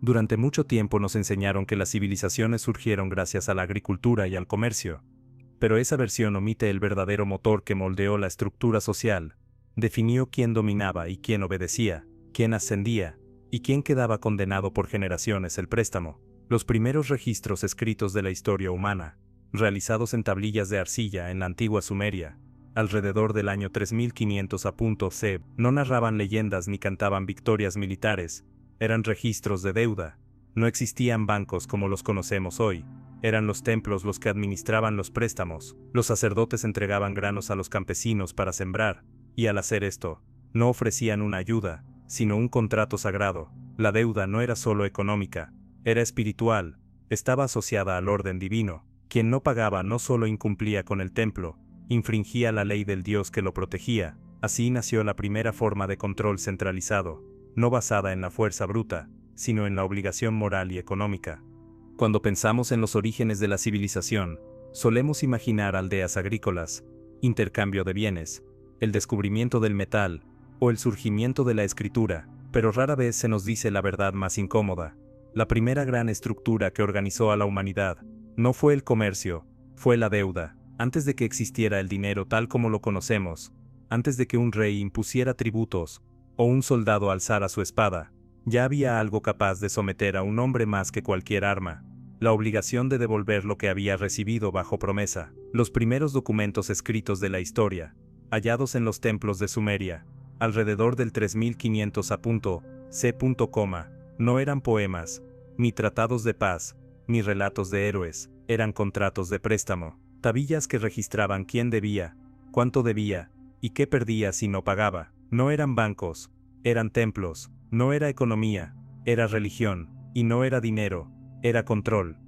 Durante mucho tiempo nos enseñaron que las civilizaciones surgieron gracias a la agricultura y al comercio, pero esa versión omite el verdadero motor que moldeó la estructura social, definió quién dominaba y quién obedecía, quién ascendía, y quién quedaba condenado por generaciones el préstamo. Los primeros registros escritos de la historia humana, realizados en tablillas de arcilla en la antigua Sumeria, alrededor del año 3500 a.C., no narraban leyendas ni cantaban victorias militares, eran registros de deuda. No existían bancos como los conocemos hoy, eran los templos los que administraban los préstamos, los sacerdotes entregaban granos a los campesinos para sembrar, y al hacer esto, no ofrecían una ayuda, sino un contrato sagrado. La deuda no era solo económica, era espiritual, estaba asociada al orden divino. Quien no pagaba no solo incumplía con el templo, infringía la ley del Dios que lo protegía. Así nació la primera forma de control centralizado, no basada en la fuerza bruta, sino en la obligación moral y económica. Cuando pensamos en los orígenes de la civilización, solemos imaginar aldeas agrícolas, intercambio de bienes, el descubrimiento del metal, o el surgimiento de la escritura, pero rara vez se nos dice la verdad más incómoda. La primera gran estructura que organizó a la humanidad no fue el comercio, fue la deuda. Antes de que existiera el dinero tal como lo conocemos, antes de que un rey impusiera tributos, o un soldado alzara su espada, ya había algo capaz de someter a un hombre más que cualquier arma: la obligación de devolver lo que había recibido bajo promesa. Los primeros documentos escritos de la historia, hallados en los templos de Sumeria, alrededor del 3500 a.C., no eran poemas, ni tratados de paz, ni relatos de héroes, eran contratos de préstamo, tablillas que registraban quién debía, cuánto debía, y qué perdía si no pagaba. No eran bancos, eran templos, no era economía, era religión, y no era dinero, era control.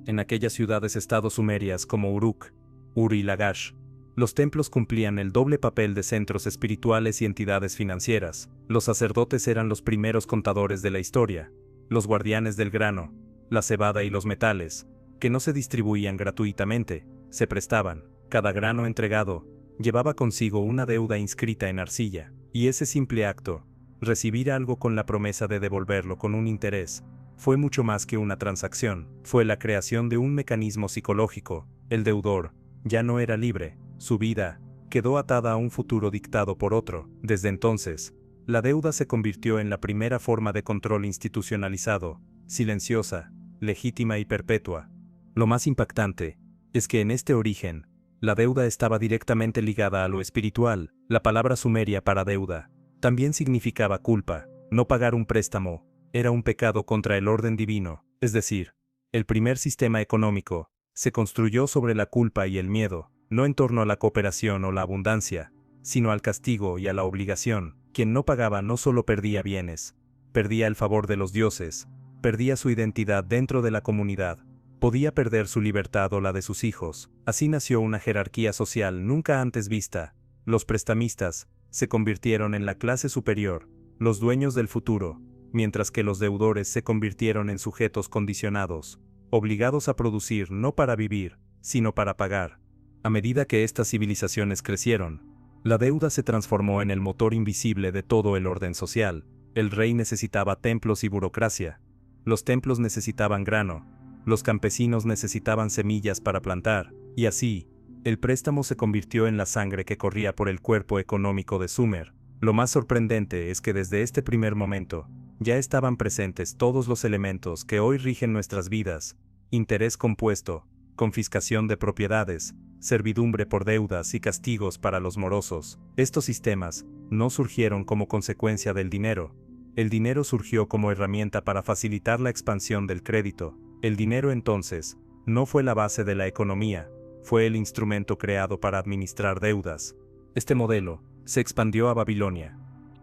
En aquellas ciudades-estados sumerias como Uruk, Ur y Lagash, los templos cumplían el doble papel de centros espirituales y entidades financieras. Los sacerdotes eran los primeros contadores de la historia, los guardianes del grano, la cebada y los metales, que no se distribuían gratuitamente, se prestaban. Cada grano entregado llevaba consigo una deuda inscrita en arcilla, y ese simple acto, recibir algo con la promesa de devolverlo con un interés, fue mucho más que una transacción. Fue la creación de un mecanismo psicológico. El deudor ya no era libre, su vida quedó atada a un futuro dictado por otro. Desde entonces, la deuda se convirtió en la primera forma de control institucionalizado, silenciosa, legítima y perpetua. Lo más impactante es que en este origen, la deuda estaba directamente ligada a lo espiritual. La palabra sumeria para deuda también significaba culpa. No pagar un préstamo era un pecado contra el orden divino, es decir, el primer sistema económico se construyó sobre la culpa y el miedo, no en torno a la cooperación o la abundancia, sino al castigo y a la obligación. Quien no pagaba no solo perdía bienes, perdía el favor de los dioses, perdía su identidad dentro de la comunidad, podía perder su libertad o la de sus hijos. Así nació una jerarquía social nunca antes vista. Los prestamistas se convirtieron en la clase superior, los dueños del futuro, mientras que los deudores se convirtieron en sujetos condicionados, obligados a producir no para vivir, sino para pagar. A medida que estas civilizaciones crecieron, la deuda se transformó en el motor invisible de todo el orden social. El rey necesitaba templos y burocracia. Los templos necesitaban grano, los campesinos necesitaban semillas para plantar, y así, el préstamo se convirtió en la sangre que corría por el cuerpo económico de Sumer. Lo más sorprendente es que desde este primer momento, ya estaban presentes todos los elementos que hoy rigen nuestras vidas: interés compuesto, confiscación de propiedades, servidumbre por deudas y castigos para los morosos. Estos sistemas no surgieron como consecuencia del dinero. El dinero surgió como herramienta para facilitar la expansión del crédito. El dinero entonces no fue la base de la economía, fue el instrumento creado para administrar deudas. Este modelo se expandió a Babilonia,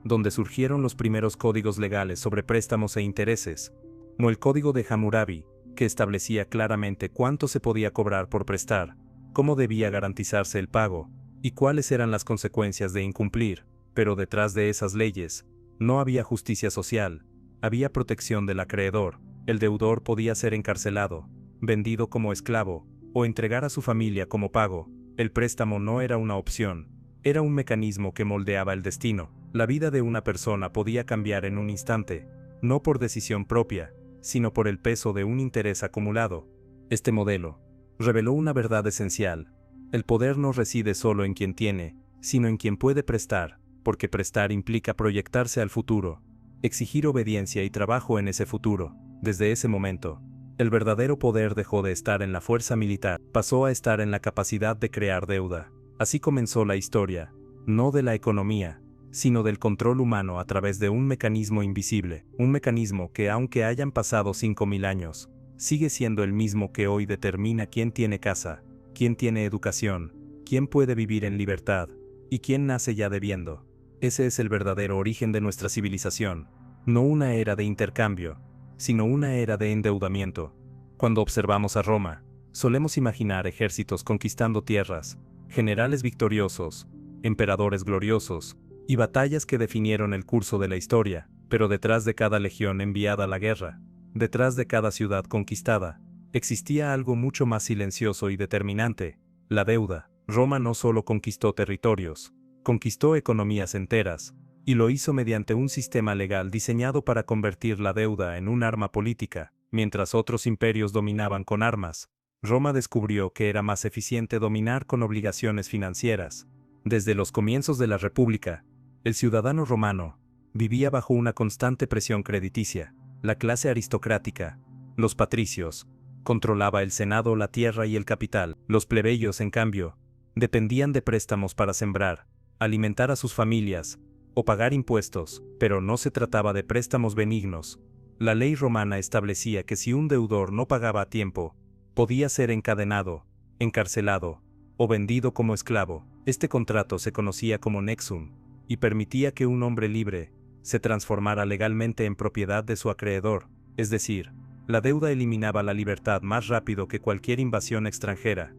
donde surgieron los primeros códigos legales sobre préstamos e intereses, como el Código de Hammurabi, que establecía claramente cuánto se podía cobrar por prestar, cómo debía garantizarse el pago, y cuáles eran las consecuencias de incumplir. Pero detrás de esas leyes, no había justicia social, había protección del acreedor. El deudor podía ser encarcelado, vendido como esclavo, o entregar a su familia como pago. El préstamo no era una opción, era un mecanismo que moldeaba el destino. La vida de una persona podía cambiar en un instante, no por decisión propia, sino por el peso de un interés acumulado. Este modelo reveló una verdad esencial: el poder no reside solo en quien tiene, sino en quien puede prestar, porque prestar implica proyectarse al futuro, exigir obediencia y trabajo en ese futuro. Desde ese momento, el verdadero poder dejó de estar en la fuerza militar, pasó a estar en la capacidad de crear deuda. Así comenzó la historia, no de la economía, sino del control humano a través de un mecanismo invisible, un mecanismo que, aunque hayan pasado 5000 años, sigue siendo el mismo que hoy determina quién tiene casa, quién tiene educación, quién puede vivir en libertad, y quién nace ya debiendo. Ese es el verdadero origen de nuestra civilización, no una era de intercambio, sino una era de endeudamiento. Cuando observamos a Roma, solemos imaginar ejércitos conquistando tierras, generales victoriosos, emperadores gloriosos, y batallas que definieron el curso de la historia, pero detrás de cada legión enviada a la guerra, detrás de cada ciudad conquistada, existía algo mucho más silencioso y determinante: la deuda. Roma no solo conquistó territorios, conquistó economías enteras, y lo hizo mediante un sistema legal diseñado para convertir la deuda en un arma política. Mientras otros imperios dominaban con armas, Roma descubrió que era más eficiente dominar con obligaciones financieras. Desde los comienzos de la República, el ciudadano romano vivía bajo una constante presión crediticia. La clase aristocrática, los patricios, controlaba el Senado, la tierra y el capital. Los plebeyos, en cambio, dependían de préstamos para sembrar, alimentar a sus familias o pagar impuestos, pero no se trataba de préstamos benignos. La ley romana establecía que si un deudor no pagaba a tiempo, podía ser encadenado, encarcelado o vendido como esclavo. Este contrato se conocía como nexum y permitía que un hombre libre se transformara legalmente en propiedad de su acreedor, es decir, la deuda eliminaba la libertad más rápido que cualquier invasión extranjera.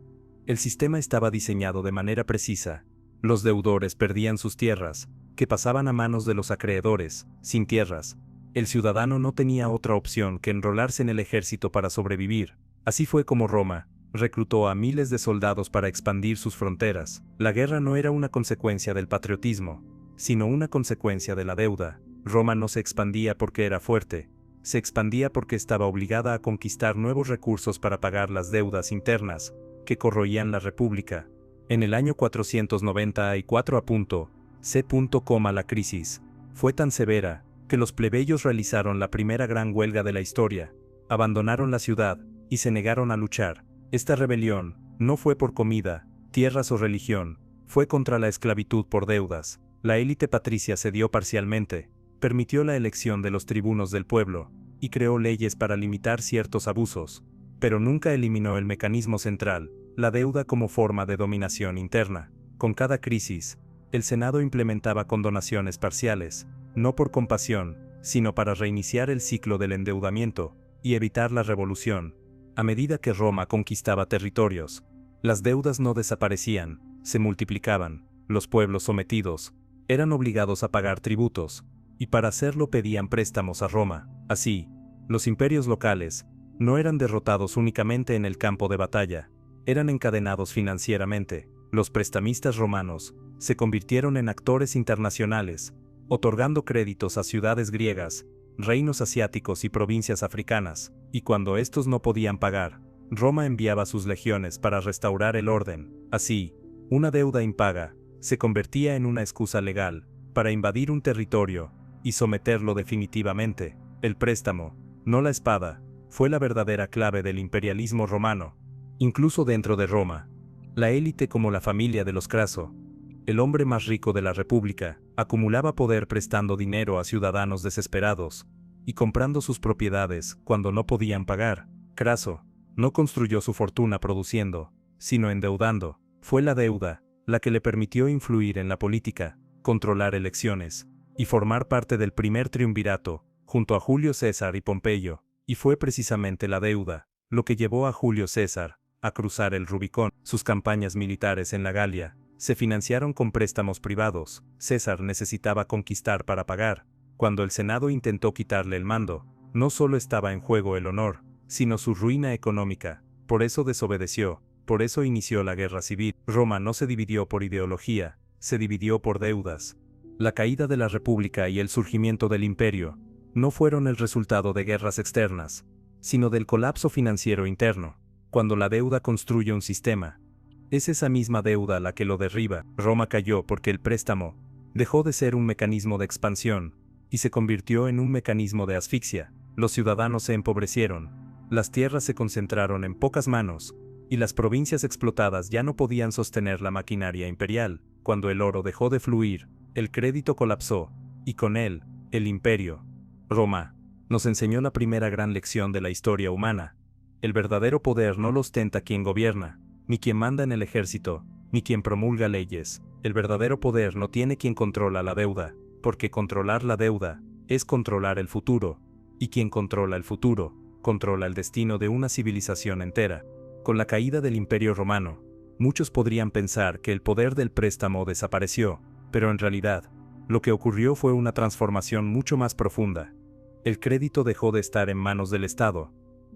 El sistema estaba diseñado de manera precisa. Los deudores perdían sus tierras, que pasaban a manos de los acreedores. Sin tierras, el ciudadano no tenía otra opción que enrolarse en el ejército para sobrevivir. Así fue como Roma reclutó a miles de soldados para expandir sus fronteras. La guerra no era una consecuencia del patriotismo, sino una consecuencia de la deuda. Roma no se expandía porque era fuerte, se expandía porque estaba obligada a conquistar nuevos recursos para pagar las deudas internas que corroían la República. En el año 494 la crisis fue tan severa que los plebeyos realizaron la primera gran huelga de la historia, abandonaron la ciudad y se negaron a luchar. Esta rebelión no fue por comida, tierras o religión, fue contra la esclavitud por deudas. La élite patricia cedió parcialmente, permitió la elección de los tribunos del pueblo y creó leyes para limitar ciertos abusos, pero nunca eliminó el mecanismo central, la deuda como forma de dominación interna. Con cada crisis, el Senado implementaba condonaciones parciales, no por compasión, sino para reiniciar el ciclo del endeudamiento y evitar la revolución. A medida que Roma conquistaba territorios, las deudas no desaparecían, se multiplicaban. Los pueblos sometidos eran obligados a pagar tributos, y para hacerlo pedían préstamos a Roma. Así, los imperios locales no eran derrotados únicamente en el campo de batalla, eran encadenados financieramente. Los prestamistas romanos se convirtieron en actores internacionales, otorgando créditos a ciudades griegas, reinos asiáticos y provincias africanas, y cuando estos no podían pagar, Roma enviaba sus legiones para restaurar el orden. Así, una deuda impaga se convertía en una excusa legal para invadir un territorio y someterlo definitivamente. El préstamo, no la espada, fue la verdadera clave del imperialismo romano. Incluso dentro de Roma, la élite, como la familia de los Craso, el hombre más rico de la República, acumulaba poder prestando dinero a ciudadanos desesperados y comprando sus propiedades cuando no podían pagar. Craso no construyó su fortuna produciendo, sino endeudando. Fue la deuda la que le permitió influir en la política, controlar elecciones y formar parte del primer triunvirato, junto a Julio César y Pompeyo. Y fue precisamente la deuda lo que llevó a Julio César a cruzar el Rubicón. Sus campañas militares en la Galia se financiaron con préstamos privados. César necesitaba conquistar para pagar. Cuando el Senado intentó quitarle el mando, no solo estaba en juego el honor, sino su ruina económica. Por eso desobedeció, por eso inició la guerra civil. Roma no se dividió por ideología, se dividió por deudas. La caída de la República y el surgimiento del Imperio no fueron el resultado de guerras externas, sino del colapso financiero interno. Cuando la deuda construye un sistema, es esa misma deuda la que lo derriba. Roma cayó porque el préstamo dejó de ser un mecanismo de expansión y se convirtió en un mecanismo de asfixia. Los ciudadanos se empobrecieron, las tierras se concentraron en pocas manos, y las provincias explotadas ya no podían sostener la maquinaria imperial. Cuando el oro dejó de fluir, el crédito colapsó, y con él, el imperio. Roma nos enseñó la primera gran lección de la historia humana. El verdadero poder no lo ostenta quien gobierna, ni quien manda en el ejército, ni quien promulga leyes. El verdadero poder no tiene quien controla la deuda, porque controlar la deuda es controlar el futuro, y quien controla el futuro, controla el destino de una civilización entera. Con la caída del Imperio Romano, muchos podrían pensar que el poder del préstamo desapareció, pero en realidad, lo que ocurrió fue una transformación mucho más profunda. El crédito dejó de estar en manos del Estado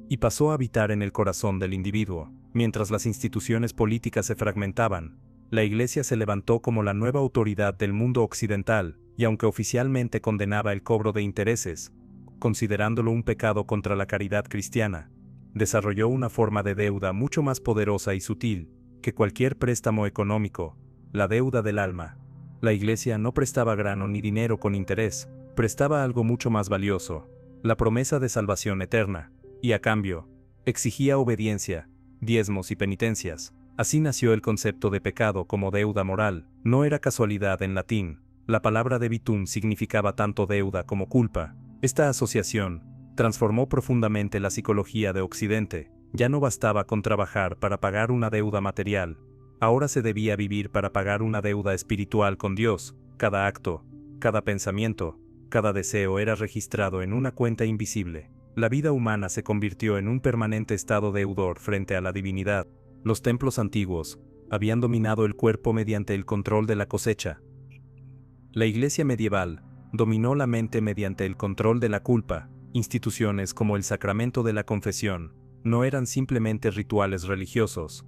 y pasó a habitar en el corazón del individuo. Mientras las instituciones políticas se fragmentaban, la Iglesia se levantó como la nueva autoridad del mundo occidental, y aunque oficialmente condenaba el cobro de intereses, considerándolo un pecado contra la caridad cristiana, desarrolló una forma de deuda mucho más poderosa y sutil que cualquier préstamo económico: la deuda del alma. La Iglesia no prestaba grano ni dinero con interés, prestaba algo mucho más valioso: la promesa de salvación eterna, y a cambio, exigía obediencia, diezmos y penitencias. Así nació el concepto de pecado como deuda moral. No era casualidad en latín, la palabra debitum significaba tanto deuda como culpa. Esta asociación transformó profundamente la psicología de Occidente. Ya no bastaba con trabajar para pagar una deuda material, ahora se debía vivir para pagar una deuda espiritual con Dios. Cada acto, cada pensamiento, cada deseo era registrado en una cuenta invisible. La vida humana se convirtió en un permanente estado deudor frente a la divinidad. Los templos antiguos habían dominado el cuerpo mediante el control de la cosecha. La Iglesia medieval dominó la mente mediante el control de la culpa. Instituciones como el sacramento de la confesión no eran simplemente rituales religiosos,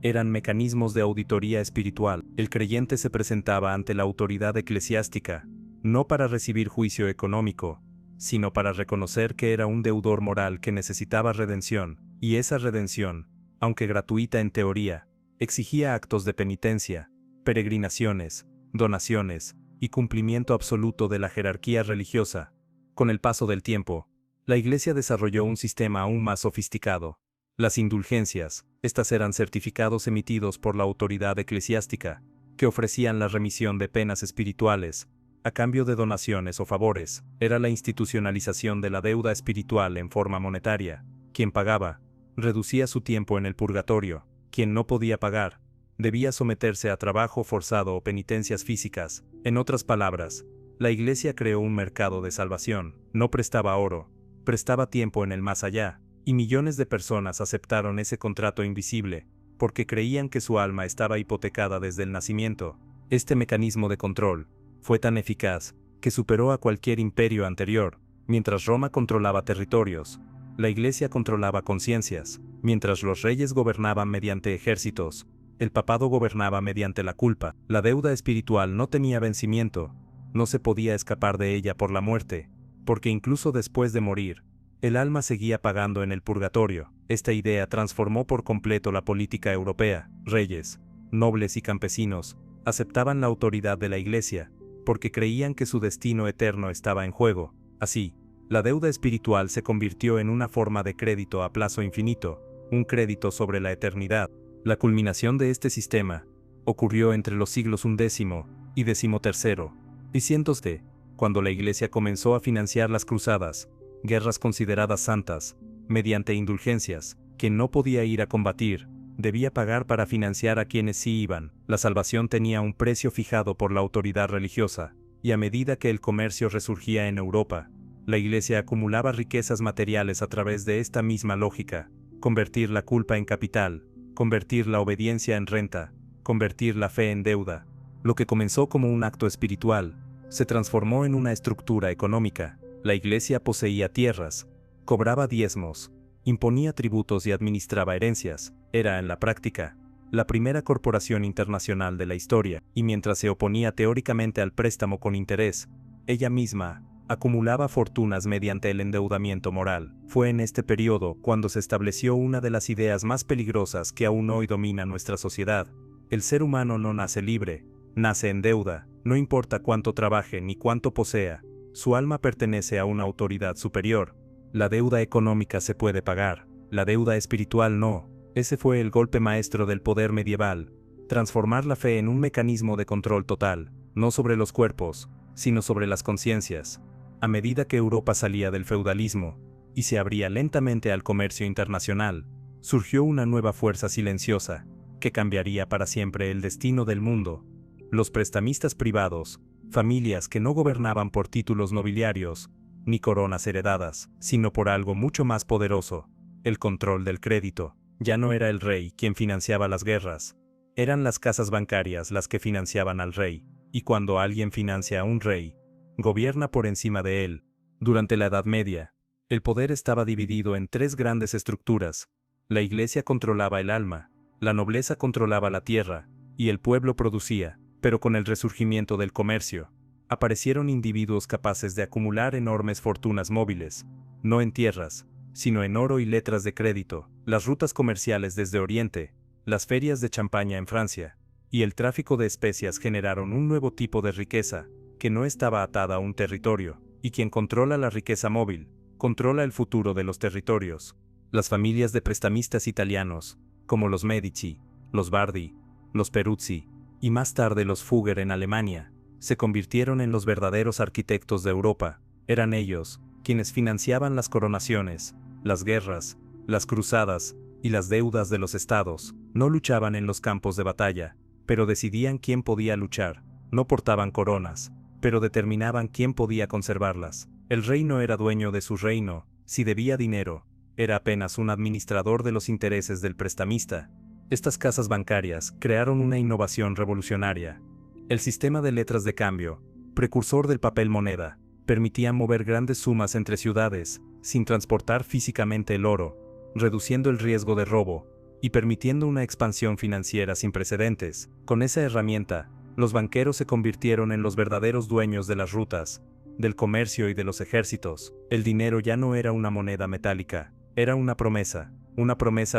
eran mecanismos de auditoría espiritual. El creyente se presentaba ante la autoridad eclesiástica, no para recibir juicio económico, sino para reconocer que era un deudor moral que necesitaba redención, y esa redención, aunque gratuita en teoría, exigía actos de penitencia, peregrinaciones, donaciones, y cumplimiento absoluto de la jerarquía religiosa. Con el paso del tiempo, la Iglesia desarrolló un sistema aún más sofisticado: las indulgencias. Estas eran certificados emitidos por la autoridad eclesiástica, que ofrecían la remisión de penas espirituales, a cambio de donaciones o favores. Era la institucionalización de la deuda espiritual en forma monetaria. Quien pagaba reducía su tiempo en el purgatorio. Quien no podía pagar debía someterse a trabajo forzado o penitencias físicas. En otras palabras, la Iglesia creó un mercado de salvación. No prestaba oro, prestaba tiempo en el más allá, y millones de personas aceptaron ese contrato invisible, porque creían que su alma estaba hipotecada desde el nacimiento. Este mecanismo de control fue tan eficaz que superó a cualquier imperio anterior. Mientras Roma controlaba territorios, la Iglesia controlaba conciencias. Mientras los reyes gobernaban mediante ejércitos, el papado gobernaba mediante la culpa. La deuda espiritual no tenía vencimiento, no se podía escapar de ella por la muerte, porque incluso después de morir, el alma seguía pagando en el purgatorio. Esta idea transformó por completo la política europea. Reyes, nobles y campesinos aceptaban la autoridad de la Iglesia, porque creían que su destino eterno estaba en juego. Así, la deuda espiritual se convirtió en una forma de crédito a plazo infinito, un crédito sobre la eternidad. La culminación de este sistema ocurrió entre los siglos XI y XIII, y cientos de, cuando la Iglesia comenzó a financiar las cruzadas, guerras consideradas santas, mediante indulgencias. Quien no podía ir a combatir debía pagar para financiar a quienes sí iban. La salvación tenía un precio fijado por la autoridad religiosa, y a medida que el comercio resurgía en Europa, la Iglesia acumulaba riquezas materiales a través de esta misma lógica: convertir la culpa en capital, convertir la obediencia en renta, convertir la fe en deuda. Lo que comenzó como un acto espiritual se transformó en una estructura económica. La Iglesia poseía tierras, cobraba diezmos, imponía tributos y administraba herencias. Era, en la práctica, la primera corporación internacional de la historia, y mientras se oponía teóricamente al préstamo con interés, ella misma acumulaba fortunas mediante el endeudamiento moral. Fue en este periodo cuando se estableció una de las ideas más peligrosas que aún hoy domina nuestra sociedad. El ser humano no nace libre, nace en deuda, no importa cuánto trabaje ni cuánto posea, su alma pertenece a una autoridad superior. La deuda económica se puede pagar, la deuda espiritual no. Ese fue el golpe maestro del poder medieval, transformar la fe en un mecanismo de control total, no sobre los cuerpos, sino sobre las conciencias. A medida que Europa salía del feudalismo y se abría lentamente al comercio internacional, surgió una nueva fuerza silenciosa que cambiaría para siempre el destino del mundo. Los prestamistas privados, familias que no gobernaban por títulos nobiliarios ni coronas heredadas, sino por algo mucho más poderoso, el control del crédito. Ya no era el rey quien financiaba las guerras, eran las casas bancarias las que financiaban al rey, y cuando alguien financia a un rey, gobierna por encima de él. Durante la Edad Media, el poder estaba dividido en tres grandes estructuras. La Iglesia controlaba el alma, la nobleza controlaba la tierra, y el pueblo producía. Pero con el resurgimiento del comercio, aparecieron individuos capaces de acumular enormes fortunas móviles, no en tierras, sino en oro y letras de crédito, las rutas comerciales desde Oriente, las ferias de champaña en Francia, y el tráfico de especias generaron un nuevo tipo de riqueza, que no estaba atada a un territorio, y quien controla la riqueza móvil, controla el futuro de los territorios. Las familias de prestamistas italianos, como los Medici, los Bardi, los Peruzzi, y más tarde los Fugger en Alemania, se convirtieron en los verdaderos arquitectos de Europa. Eran ellos quienes financiaban las coronaciones, las guerras, las cruzadas y las deudas de los estados. No luchaban en los campos de batalla, pero decidían quién podía luchar. No portaban coronas, pero determinaban quién podía conservarlas. El rey no era dueño de su reino, si debía dinero, era apenas un administrador de los intereses del prestamista. Estas casas bancarias crearon una innovación revolucionaria. El sistema de letras de cambio, precursor del papel moneda, permitía mover grandes sumas entre ciudades, sin transportar físicamente el oro, reduciendo el riesgo de robo, y permitiendo una expansión financiera sin precedentes. Con esa herramienta, los banqueros se convirtieron en los verdaderos dueños de las rutas, del comercio y de los ejércitos. El dinero ya no era una moneda metálica, era una promesa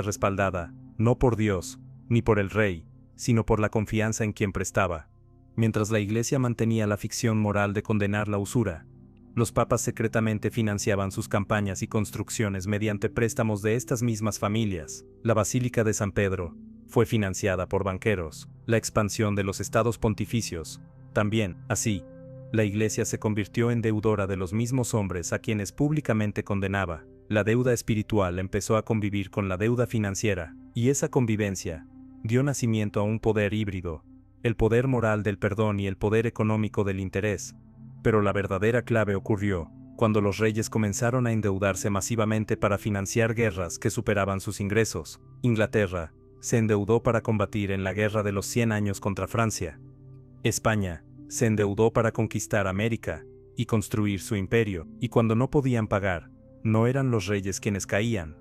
respaldada, no por Dios, ni por el rey, sino por la confianza en quien prestaba. Mientras la Iglesia mantenía la ficción moral de condenar la usura, los papas secretamente financiaban sus campañas y construcciones mediante préstamos de estas mismas familias. La Basílica de San Pedro fue financiada por banqueros. La expansión de los estados pontificios, también. Así, la Iglesia se convirtió en deudora de los mismos hombres a quienes públicamente condenaba. La deuda espiritual empezó a convivir con la deuda financiera, y esa convivencia dio nacimiento a un poder híbrido, el poder moral del perdón y el poder económico del interés. Pero la verdadera clave ocurrió cuando los reyes comenzaron a endeudarse masivamente para financiar guerras que superaban sus ingresos. Inglaterra se endeudó para combatir en la Guerra de los 100 años contra Francia. España se endeudó para conquistar América y construir su imperio, y cuando no podían pagar, no eran los reyes quienes caían.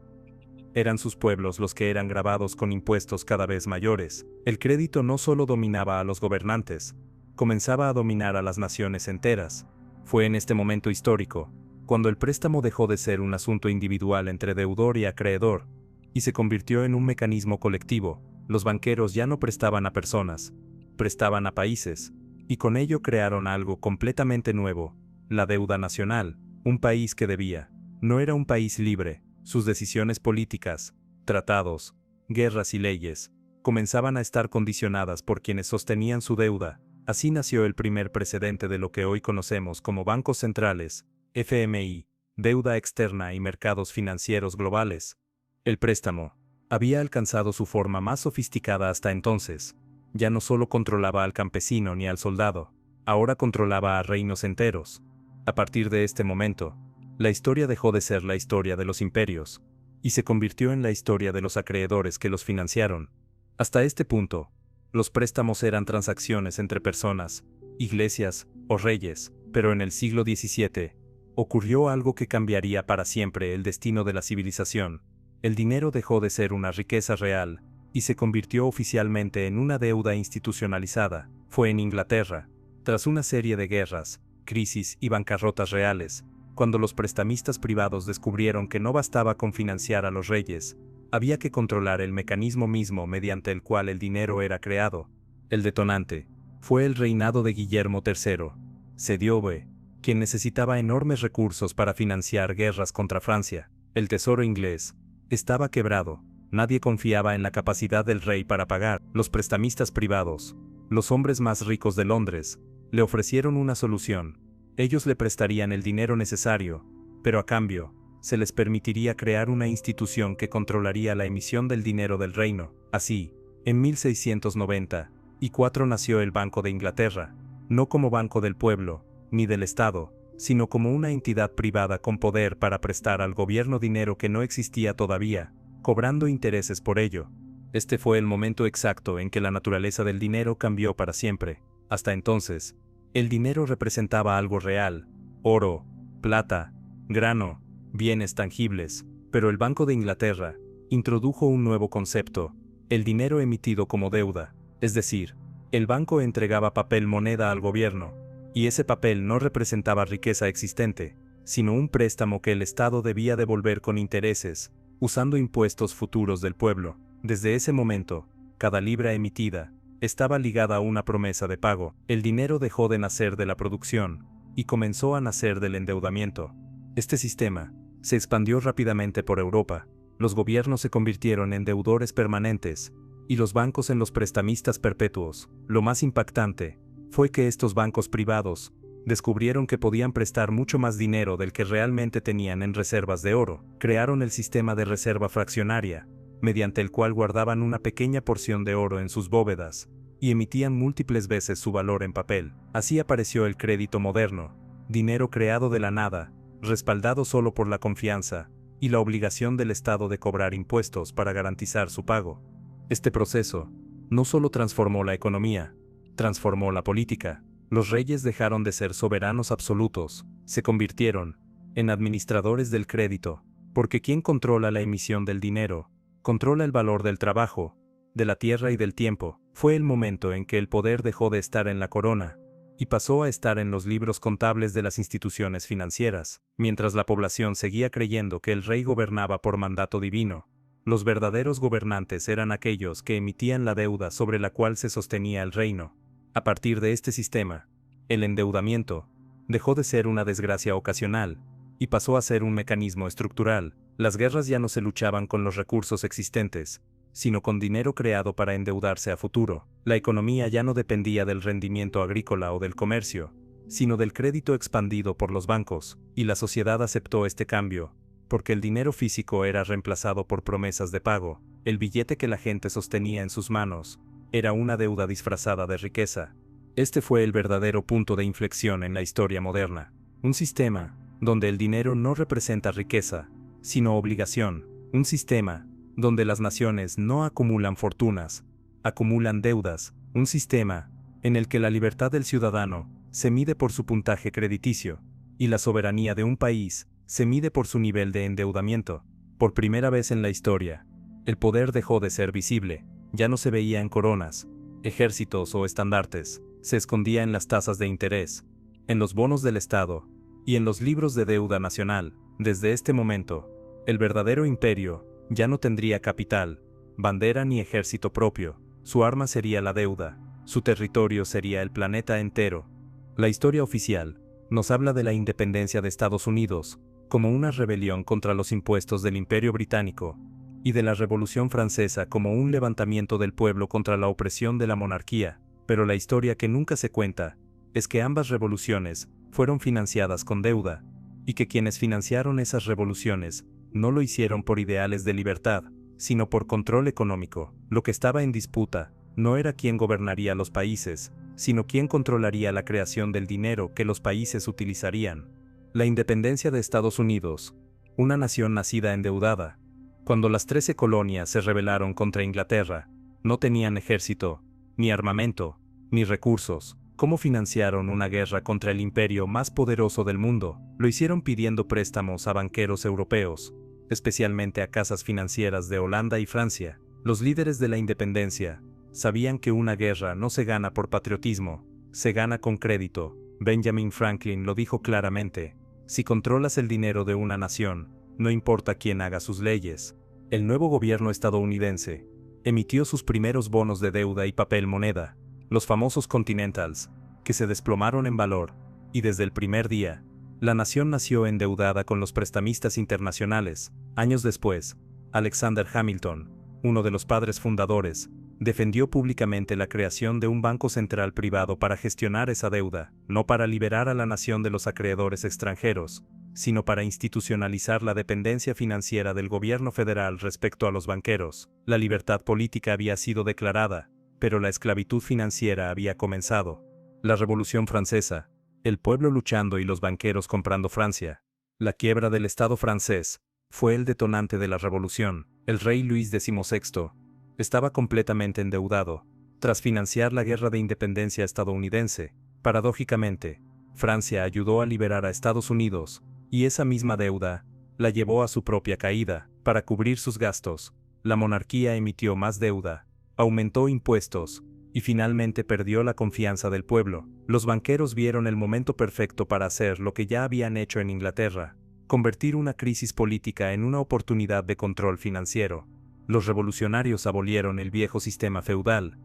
Eran sus pueblos los que eran gravados con impuestos cada vez mayores. El crédito no solo dominaba a los gobernantes, comenzaba a dominar a las naciones enteras. Fue en este momento histórico, cuando el préstamo dejó de ser un asunto individual entre deudor y acreedor, y se convirtió en un mecanismo colectivo. Los banqueros ya no prestaban a personas, prestaban a países, y con ello crearon algo completamente nuevo, la deuda nacional. Un país que debía, no era un país libre. Sus decisiones políticas, tratados, guerras y leyes, comenzaban a estar condicionadas por quienes sostenían su deuda. Así nació el primer precedente de lo que hoy conocemos como bancos centrales, FMI, deuda externa y mercados financieros globales. El préstamo había alcanzado su forma más sofisticada hasta entonces. Ya no solo controlaba al campesino ni al soldado, ahora controlaba a reinos enteros. A partir de este momento, la historia dejó de ser la historia de los imperios, y se convirtió en la historia de los acreedores que los financiaron. Hasta este punto, los préstamos eran transacciones entre personas, iglesias o reyes, pero en el siglo XVII, ocurrió algo que cambiaría para siempre el destino de la civilización. El dinero dejó de ser una riqueza real, y se convirtió oficialmente en una deuda institucionalizada. Fue en Inglaterra, tras una serie de guerras, crisis y bancarrotas reales. Cuando los prestamistas privados descubrieron que no bastaba con financiar a los reyes, había que controlar el mecanismo mismo mediante el cual el dinero era creado. El detonante fue el reinado de Guillermo III. Sediobe, quien necesitaba enormes recursos para financiar guerras contra Francia. El tesoro inglés estaba quebrado. Nadie confiaba en la capacidad del rey para pagar. Los prestamistas privados, los hombres más ricos de Londres, le ofrecieron una solución. Ellos le prestarían el dinero necesario, pero a cambio, se les permitiría crear una institución que controlaría la emisión del dinero del reino. Así, en 1694 nació el Banco de Inglaterra, no como banco del pueblo, ni del Estado, sino como una entidad privada con poder para prestar al gobierno dinero que no existía todavía, cobrando intereses por ello. Este fue el momento exacto en que la naturaleza del dinero cambió para siempre. Hasta entonces, el dinero representaba algo real: oro, plata, grano, bienes tangibles, pero el Banco de Inglaterra introdujo un nuevo concepto: el dinero emitido como deuda. Es decir, el banco entregaba papel moneda al gobierno, y ese papel no representaba riqueza existente, sino un préstamo que el Estado debía devolver con intereses, usando impuestos futuros del pueblo. Desde ese momento, cada libra emitida estaba ligada a una promesa de pago. El dinero dejó de nacer de la producción y comenzó a nacer del endeudamiento. Este sistema se expandió rápidamente por Europa. Los gobiernos se convirtieron en deudores permanentes y los bancos en los prestamistas perpetuos. Lo más impactante fue que estos bancos privados descubrieron que podían prestar mucho más dinero del que realmente tenían en reservas de oro. Crearon el sistema de reserva fraccionaria, mediante el cual guardaban una pequeña porción de oro en sus bóvedas, y emitían múltiples veces su valor en papel. Así apareció el crédito moderno, dinero creado de la nada, respaldado solo por la confianza y la obligación del Estado de cobrar impuestos para garantizar su pago. Este proceso no solo transformó la economía, transformó la política. Los reyes dejaron de ser soberanos absolutos, se convirtieron en administradores del crédito, porque quien controla la emisión del dinero controla el valor del trabajo, de la tierra y del tiempo. Fue el momento en que el poder dejó de estar en la corona y pasó a estar en los libros contables de las instituciones financieras. Mientras la población seguía creyendo que el rey gobernaba por mandato divino, los verdaderos gobernantes eran aquellos que emitían la deuda sobre la cual se sostenía el reino. A partir de este sistema, el endeudamiento dejó de ser una desgracia ocasional y pasó a ser un mecanismo estructural. Las guerras ya no se luchaban con los recursos existentes, sino con dinero creado para endeudarse a futuro. La economía ya no dependía del rendimiento agrícola o del comercio, sino del crédito expandido por los bancos, y la sociedad aceptó este cambio, porque el dinero físico era reemplazado por promesas de pago. El billete que la gente sostenía en sus manos era una deuda disfrazada de riqueza. Este fue el verdadero punto de inflexión en la historia moderna. Un sistema donde el dinero no representa riqueza, sino obligación. Un sistema donde las naciones no acumulan fortunas, acumulan deudas. Un sistema en el que la libertad del ciudadano se mide por su puntaje crediticio, y la soberanía de un país se mide por su nivel de endeudamiento. Por primera vez en la historia, el poder dejó de ser visible. Ya no se veía en coronas, ejércitos o estandartes, se escondía en las tasas de interés, en los bonos del Estado y en los libros de deuda nacional. Desde este momento, el verdadero imperio ya no tendría capital, bandera ni ejército propio. Su arma sería la deuda, su territorio sería el planeta entero. La historia oficial nos habla de la independencia de Estados Unidos como una rebelión contra los impuestos del Imperio Británico, y de la Revolución Francesa como un levantamiento del pueblo contra la opresión de la monarquía. Pero la historia que nunca se cuenta es que ambas revoluciones fueron financiadas con deuda, y que quienes financiaron esas revoluciones no lo hicieron por ideales de libertad, sino por control económico. Lo que estaba en disputa no era quién gobernaría los países, sino quién controlaría la creación del dinero que los países utilizarían. La independencia de Estados Unidos, una nación nacida endeudada. Cuando las 13 colonias se rebelaron contra Inglaterra, no tenían ejército, ni armamento, ni recursos. ¿Cómo financiaron una guerra contra el imperio más poderoso del mundo? Lo hicieron pidiendo préstamos a banqueros europeos, especialmente a casas financieras de Holanda y Francia. Los líderes de la independencia sabían que una guerra no se gana por patriotismo, se gana con crédito. Benjamin Franklin lo dijo claramente: si controlas el dinero de una nación, no importa quién haga sus leyes. El nuevo gobierno estadounidense emitió sus primeros bonos de deuda y papel moneda, los famosos Continentals, que se desplomaron en valor, y desde el primer día, la nación nació endeudada con los prestamistas internacionales. Años después, Alexander Hamilton, uno de los padres fundadores, defendió públicamente la creación de un banco central privado para gestionar esa deuda, no para liberar a la nación de los acreedores extranjeros, sino para institucionalizar la dependencia financiera del gobierno federal respecto a los banqueros. La libertad política había sido declarada, pero la esclavitud financiera había comenzado. La Revolución Francesa, el pueblo luchando y los banqueros comprando Francia. La quiebra del Estado francés fue el detonante de la revolución. El rey Luis XVI estaba completamente endeudado, tras financiar la guerra de independencia estadounidense. Paradójicamente, Francia ayudó a liberar a Estados Unidos, y esa misma deuda la llevó a su propia caída. Para cubrir sus gastos, la monarquía emitió más deuda, aumentó impuestos, y finalmente perdió la confianza del pueblo. Los banqueros vieron el momento perfecto para hacer lo que ya habían hecho en Inglaterra: convertir una crisis política en una oportunidad de control financiero. Los revolucionarios abolieron el viejo sistema feudal,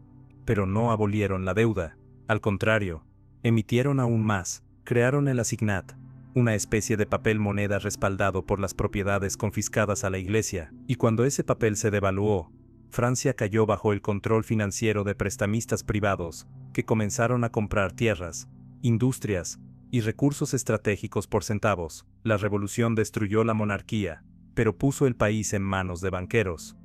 pero no abolieron la deuda. Al contrario, emitieron aún más. Crearon el assignat, una especie de papel moneda respaldado por las propiedades confiscadas a la Iglesia, y cuando ese papel se devaluó, Francia cayó bajo el control financiero de prestamistas privados, que comenzaron a comprar tierras, industrias y recursos estratégicos por centavos. La revolución destruyó la monarquía, pero puso el país en manos de banqueros.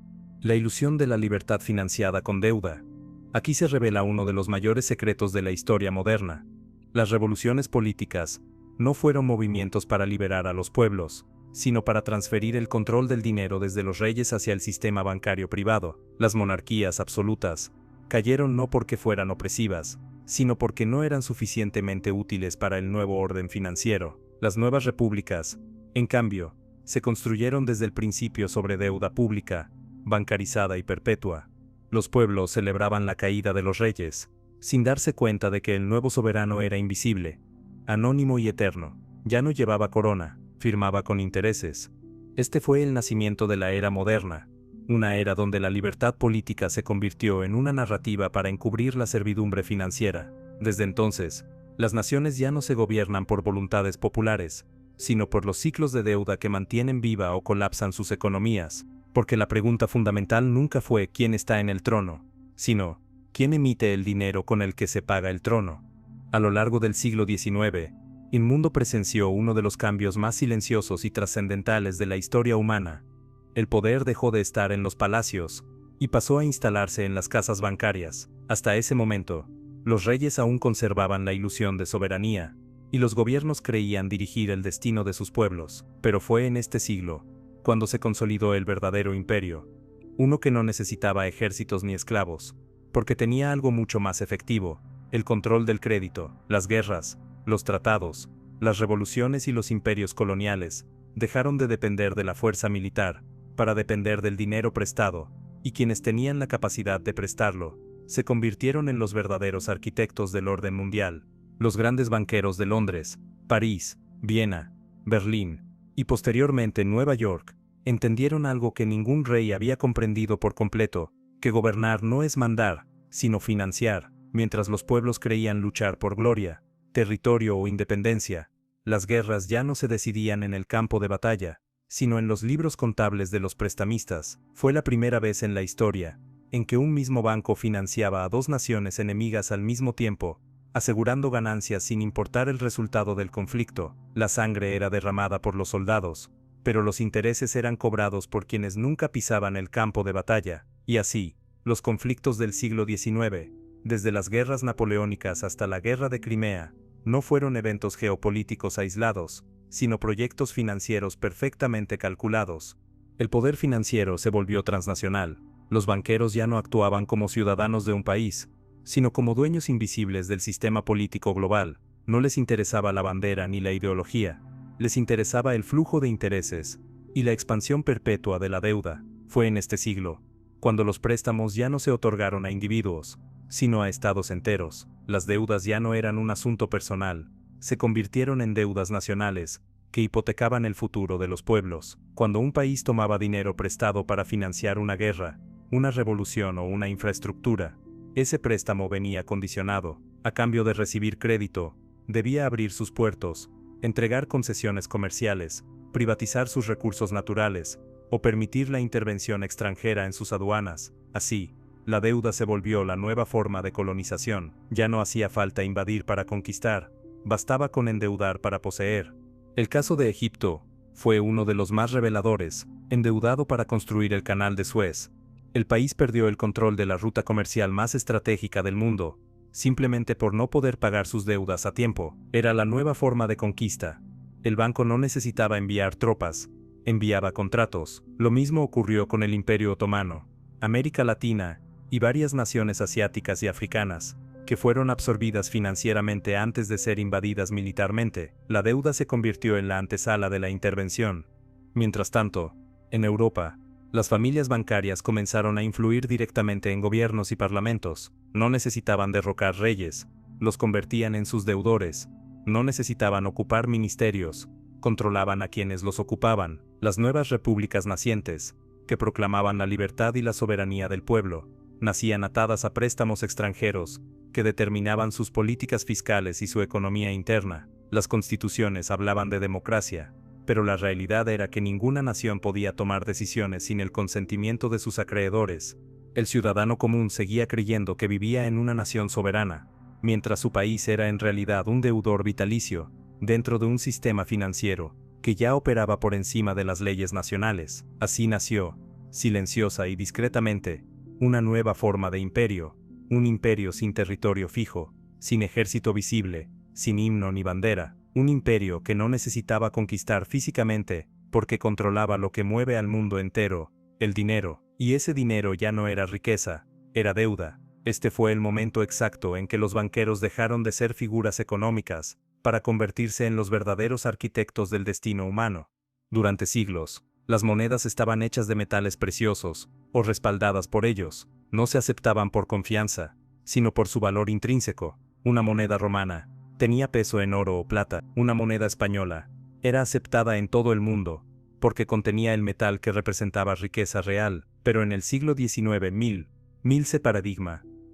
La ilusión de la libertad financiada con deuda. Aquí se revela uno de los mayores secretos de la historia moderna. Las revoluciones políticas no fueron movimientos para liberar a los pueblos, sino para transferir el control del dinero desde los reyes hacia el sistema bancario privado. Las monarquías absolutas cayeron no porque fueran opresivas, sino porque no eran suficientemente útiles para el nuevo orden financiero. Las nuevas repúblicas, en cambio, se construyeron desde el principio sobre deuda pública, bancarizada y perpetua. Los pueblos celebraban la caída de los reyes, sin darse cuenta de que el nuevo soberano era invisible, anónimo y eterno. Ya no llevaba corona, firmaba con intereses. Este fue el nacimiento de la era moderna, una era donde la libertad política se convirtió en una narrativa para encubrir la servidumbre financiera. Desde entonces, las naciones ya no se gobiernan por voluntades populares, sino por los ciclos de deuda que mantienen viva o colapsan sus economías, porque la pregunta fundamental nunca fue quién está en el trono, sino quién emite el dinero con el que se paga el trono. A lo largo del siglo XIX, el mundo presenció uno de los cambios más silenciosos y trascendentales de la historia humana. El poder dejó de estar en los palacios y pasó a instalarse en las casas bancarias. Hasta ese momento, los reyes aún conservaban la ilusión de soberanía, y los gobiernos creían dirigir el destino de sus pueblos. Pero fue en este siglo cuando se consolidó el verdadero imperio, uno que no necesitaba ejércitos ni esclavos, porque tenía algo mucho más efectivo: el control del crédito. Las guerras, los tratados, las revoluciones y los imperios coloniales dejaron de depender de la fuerza militar para depender del dinero prestado, y quienes tenían la capacidad de prestarlo se convirtieron en los verdaderos arquitectos del orden mundial. Los grandes banqueros de Londres, París, Viena, Berlín y posteriormente Nueva York entendieron algo que ningún rey había comprendido por completo: que gobernar no es mandar, sino financiar. Mientras los pueblos creían luchar por gloria, territorio o independencia, las guerras ya no se decidían en el campo de batalla, sino en los libros contables de los prestamistas. Fue la primera vez en la historia en que un mismo banco financiaba a dos naciones enemigas al mismo tiempo, asegurando ganancias sin importar el resultado del conflicto. La sangre era derramada por los soldados, pero los intereses eran cobrados por quienes nunca pisaban el campo de batalla. Y así, los conflictos del siglo XIX, desde las guerras napoleónicas hasta la guerra de Crimea, no fueron eventos geopolíticos aislados, sino proyectos financieros perfectamente calculados. El poder financiero se volvió transnacional. Los banqueros ya no actuaban como ciudadanos de un país, sino como dueños invisibles del sistema político global. No les interesaba la bandera ni la ideología, les interesaba el flujo de intereses y la expansión perpetua de la deuda. Fue en este siglo cuando los préstamos ya no se otorgaron a individuos, sino a estados enteros. Las deudas ya no eran un asunto personal, se convirtieron en deudas nacionales, que hipotecaban el futuro de los pueblos. Cuando un país tomaba dinero prestado para financiar una guerra, una revolución o una infraestructura, ese préstamo venía condicionado. A cambio de recibir crédito, debía abrir sus puertos, entregar concesiones comerciales, privatizar sus recursos naturales, o permitir la intervención extranjera en sus aduanas. Así, la deuda se volvió la nueva forma de colonización. Ya no hacía falta invadir para conquistar, bastaba con endeudar para poseer. El caso de Egipto fue uno de los más reveladores, endeudado para construir el Canal de Suez. El país perdió el control de la ruta comercial más estratégica del mundo, simplemente por no poder pagar sus deudas a tiempo. Era la nueva forma de conquista. El banco no necesitaba enviar tropas, enviaba contratos. Lo mismo ocurrió con el Imperio Otomano, América Latina y varias naciones asiáticas y africanas, que fueron absorbidas financieramente antes de ser invadidas militarmente. La deuda se convirtió en la antesala de la intervención. Mientras tanto, en Europa, las familias bancarias comenzaron a influir directamente en gobiernos y parlamentos. No necesitaban derrocar reyes, los convertían en sus deudores. No necesitaban ocupar ministerios, controlaban a quienes los ocupaban. Las nuevas repúblicas nacientes, que proclamaban la libertad y la soberanía del pueblo, nacían atadas a préstamos extranjeros, que determinaban sus políticas fiscales y su economía interna. Las constituciones hablaban de democracia, pero la realidad era que ninguna nación podía tomar decisiones sin el consentimiento de sus acreedores. El ciudadano común seguía creyendo que vivía en una nación soberana, mientras su país era en realidad un deudor vitalicio, dentro de un sistema financiero, que ya operaba por encima de las leyes nacionales. Así nació, silenciosa y discretamente, una nueva forma de imperio, un imperio sin territorio fijo, sin ejército visible, sin himno ni bandera, un imperio que no necesitaba conquistar físicamente, porque controlaba lo que mueve al mundo entero, el dinero, y ese dinero ya no era riqueza, era deuda. Este fue el momento exacto en que los banqueros dejaron de ser figuras económicas, para convertirse en los verdaderos arquitectos del destino humano. Durante siglos, las monedas estaban hechas de metales preciosos, o respaldadas por ellos. No se aceptaban por confianza, sino por su valor intrínseco. Una moneda romana tenía peso en oro o plata. Una moneda española era aceptada en todo el mundo, porque contenía el metal que representaba riqueza real. Pero en el siglo XIX,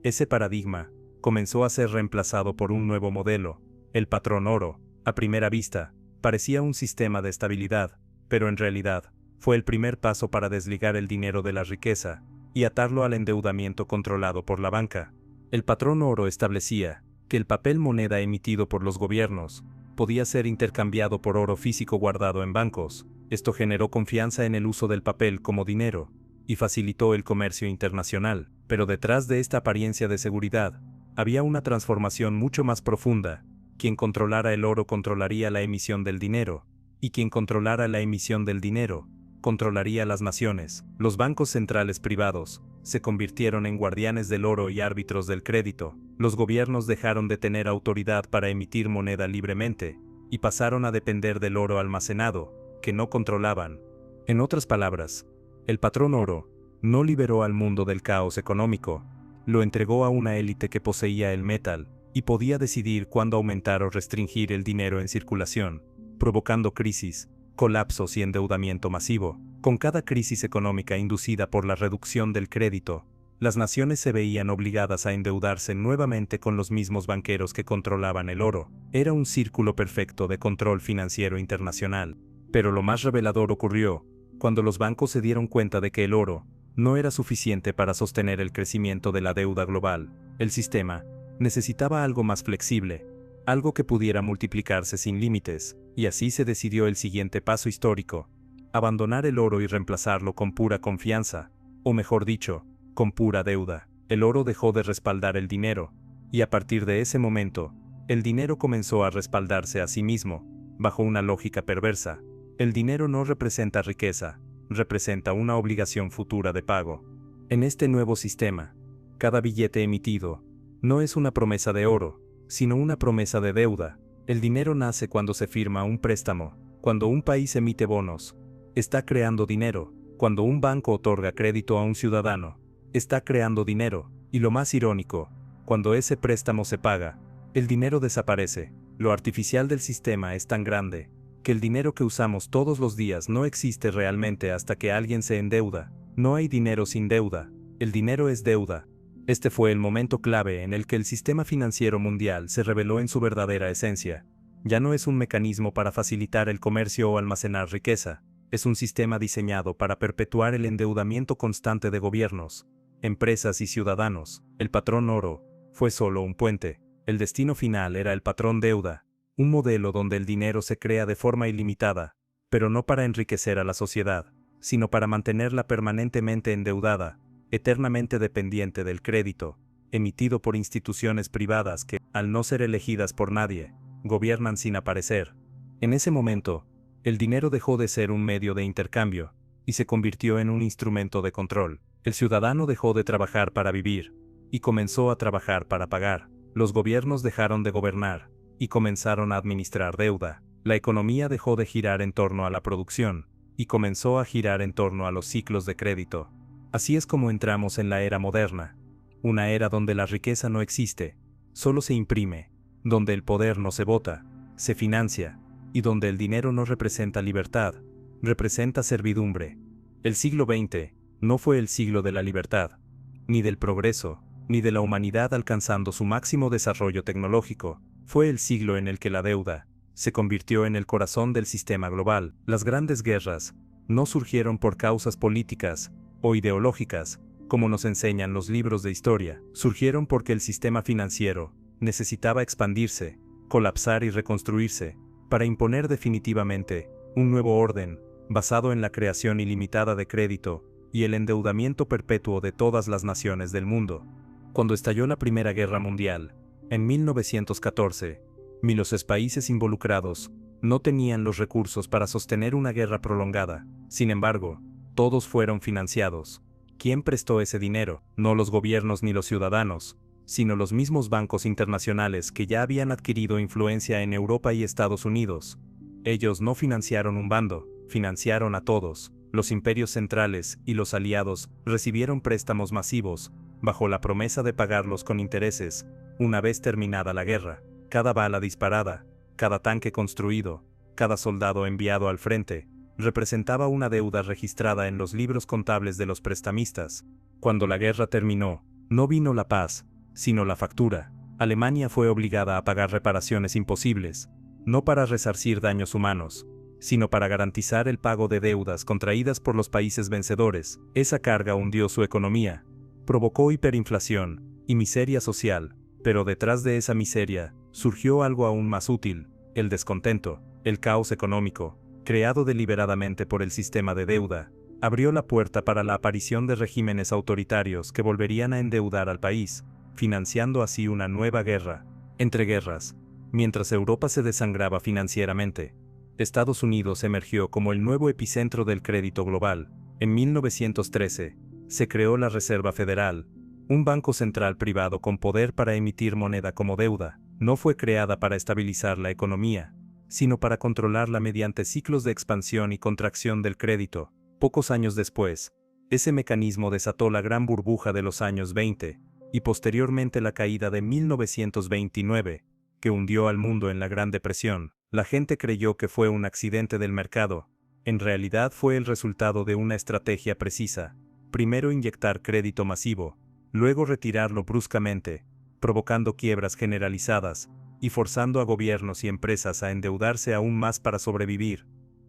ese paradigma comenzó a ser reemplazado por un nuevo modelo, el patrón oro. A primera vista, parecía un sistema de estabilidad, pero en realidad, fue el primer paso para desligar el dinero de la riqueza y atarlo al endeudamiento controlado por la banca. El patrón oro establecía que el papel moneda emitido por los gobiernos podía ser intercambiado por oro físico guardado en bancos. Esto generó confianza en el uso del papel como dinero y facilitó el comercio internacional. Pero detrás de esta apariencia de seguridad, había una transformación mucho más profunda. Quien controlara el oro controlaría la emisión del dinero, y quien controlara la emisión del dinero, controlaría las naciones. Los bancos centrales privados se convirtieron en guardianes del oro y árbitros del crédito. Los gobiernos dejaron de tener autoridad para emitir moneda libremente, y pasaron a depender del oro almacenado, que no controlaban. En otras palabras, el patrón oro no liberó al mundo del caos económico, lo entregó a una élite que poseía el metal, y podía decidir cuándo aumentar o restringir el dinero en circulación, provocando crisis, colapsos y endeudamiento masivo. Con cada crisis económica inducida por la reducción del crédito, las naciones se veían obligadas a endeudarse nuevamente con los mismos banqueros que controlaban el oro. Era un círculo perfecto de control financiero internacional. Pero lo más revelador ocurrió cuando los bancos se dieron cuenta de que el oro no era suficiente para sostener el crecimiento de la deuda global. El sistema necesitaba algo más flexible, algo que pudiera multiplicarse sin límites, y así se decidió el siguiente paso histórico: abandonar el oro y reemplazarlo con pura confianza, o mejor dicho, con pura deuda. El oro dejó de respaldar el dinero, y a partir de ese momento, el dinero comenzó a respaldarse a sí mismo, bajo una lógica perversa. El dinero no representa riqueza, representa una obligación futura de pago. En este nuevo sistema, cada billete emitido no es una promesa de oro, sino una promesa de deuda. El dinero nace cuando se firma un préstamo, cuando un país emite bonos, está creando dinero. Cuando un banco otorga crédito a un ciudadano, está creando dinero. Y lo más irónico, cuando ese préstamo se paga, el dinero desaparece. Lo artificial del sistema es tan grande, que el dinero que usamos todos los días no existe realmente hasta que alguien se endeuda. No hay dinero sin deuda, el dinero es deuda. Este fue el momento clave en el que el sistema financiero mundial se reveló en su verdadera esencia. Ya no es un mecanismo para facilitar el comercio o almacenar riqueza, es un sistema diseñado para perpetuar el endeudamiento constante de gobiernos, empresas y ciudadanos. El patrón oro fue solo un puente, el destino final era el patrón deuda, un modelo donde el dinero se crea de forma ilimitada, pero no para enriquecer a la sociedad, sino para mantenerla permanentemente endeudada, eternamente dependiente del crédito, emitido por instituciones privadas que, al no ser elegidas por nadie, gobiernan sin aparecer. En ese momento, el dinero dejó de ser un medio de intercambio, y se convirtió en un instrumento de control. El ciudadano dejó de trabajar para vivir, y comenzó a trabajar para pagar. Los gobiernos dejaron de gobernar, y comenzaron a administrar deuda. La economía dejó de girar en torno a la producción, y comenzó a girar en torno a los ciclos de crédito. Así es como entramos en la era moderna. Una era donde la riqueza no existe, solo se imprime, donde el poder no se vota, se financia, y donde el dinero no representa libertad, representa servidumbre. El siglo XX no fue el siglo de la libertad, ni del progreso, ni de la humanidad alcanzando su máximo desarrollo tecnológico. Fue el siglo en el que la deuda se convirtió en el corazón del sistema global. Las grandes guerras no surgieron por causas políticas o ideológicas, como nos enseñan los libros de historia. Surgieron porque el sistema financiero necesitaba expandirse, colapsar y reconstruirse, para imponer definitivamente un nuevo orden, basado en la creación ilimitada de crédito y el endeudamiento perpetuo de todas las naciones del mundo. Cuando estalló la Primera Guerra Mundial, en 1914, los países involucrados no tenían los recursos para sostener una guerra prolongada. Sin embargo, todos fueron financiados. ¿Quién prestó ese dinero? No los gobiernos ni los ciudadanos, sino los mismos bancos internacionales que ya habían adquirido influencia en Europa y Estados Unidos. Ellos no financiaron un bando, financiaron a todos. Los imperios centrales y los aliados recibieron préstamos masivos, bajo la promesa de pagarlos con intereses, una vez terminada la guerra. Cada bala disparada, cada tanque construido, cada soldado enviado al frente, representaba una deuda registrada en los libros contables de los prestamistas. Cuando la guerra terminó, no vino la paz, sino la factura. Alemania fue obligada a pagar reparaciones imposibles, no para resarcir daños humanos, sino para garantizar el pago de deudas contraídas por los países vencedores. Esa carga hundió su economía, provocó hiperinflación y miseria social, pero detrás de esa miseria surgió algo aún más útil: el descontento. El caos económico, creado deliberadamente por el sistema de deuda, abrió la puerta para la aparición de regímenes autoritarios que volverían a endeudar al país, financiando así una nueva guerra. Entre guerras, mientras Europa se desangraba financieramente, Estados Unidos emergió como el nuevo epicentro del crédito global. En 1913, se creó la Reserva Federal, un banco central privado con poder para emitir moneda como deuda. No fue creada para estabilizar la economía, sino para controlarla mediante ciclos de expansión y contracción del crédito. Pocos años después, ese mecanismo desató la gran burbuja de los años 20, y posteriormente la caída de 1929, que hundió al mundo en la Gran Depresión. La gente creyó que fue un accidente del mercado. En realidad fue el resultado de una estrategia precisa: primero inyectar crédito masivo, luego retirarlo bruscamente, provocando quiebras generalizadas, y forzando a gobiernos y empresas a endeudarse aún más para sobrevivir.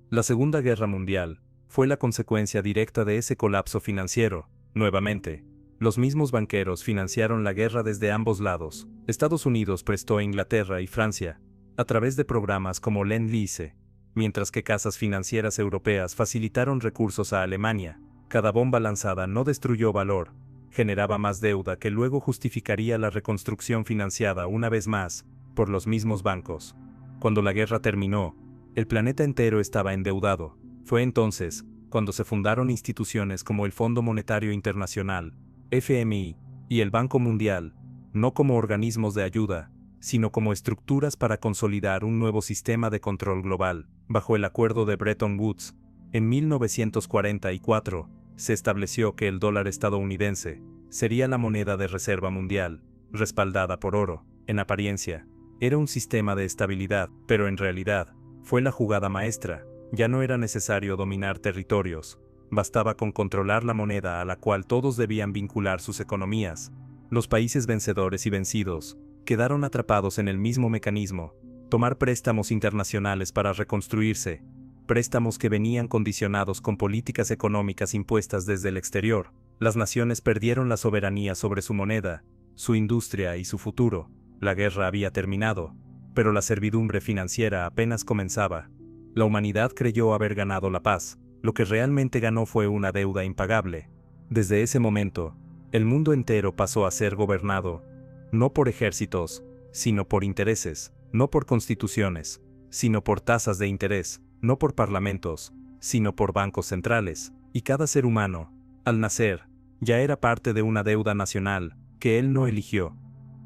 La Segunda Guerra Mundial fue la consecuencia directa de ese colapso financiero. Nuevamente, los mismos banqueros financiaron la guerra desde ambos lados. Estados Unidos prestó a Inglaterra y Francia, a través de programas como Lend-Lease, mientras que casas financieras europeas facilitaron recursos a Alemania. Cada bomba lanzada no destruyó valor, generaba más deuda que luego justificaría la reconstrucción financiada una vez más por los mismos bancos. Cuando la guerra terminó, el planeta entero estaba endeudado. Fue entonces cuando se fundaron instituciones como el Fondo Monetario Internacional, FMI, y el Banco Mundial, no como organismos de ayuda, sino como estructuras para consolidar un nuevo sistema de control global. Bajo el Acuerdo de Bretton Woods, en 1944, se estableció que el dólar estadounidense sería la moneda de reserva mundial, respaldada por oro. En apariencia, Era un sistema de estabilidad, pero en realidad, fue la jugada maestra. Ya no era necesario dominar territorios. Bastaba con controlar la moneda a la cual todos debían vincular sus economías. Los países vencedores y vencidos quedaron atrapados en el mismo mecanismo: tomar préstamos internacionales para reconstruirse, préstamos que venían condicionados con políticas económicas impuestas desde el exterior. Las naciones perdieron la soberanía sobre su moneda, su industria y su futuro. La guerra había terminado, pero la servidumbre financiera apenas comenzaba. La humanidad creyó haber ganado la paz. Lo que realmente ganó fue una deuda impagable. Desde ese momento, el mundo entero pasó a ser gobernado, no por ejércitos, sino por intereses, no por constituciones, sino por tasas de interés, no por parlamentos, sino por bancos centrales, y cada ser humano, al nacer, ya era parte de una deuda nacional que él no eligió.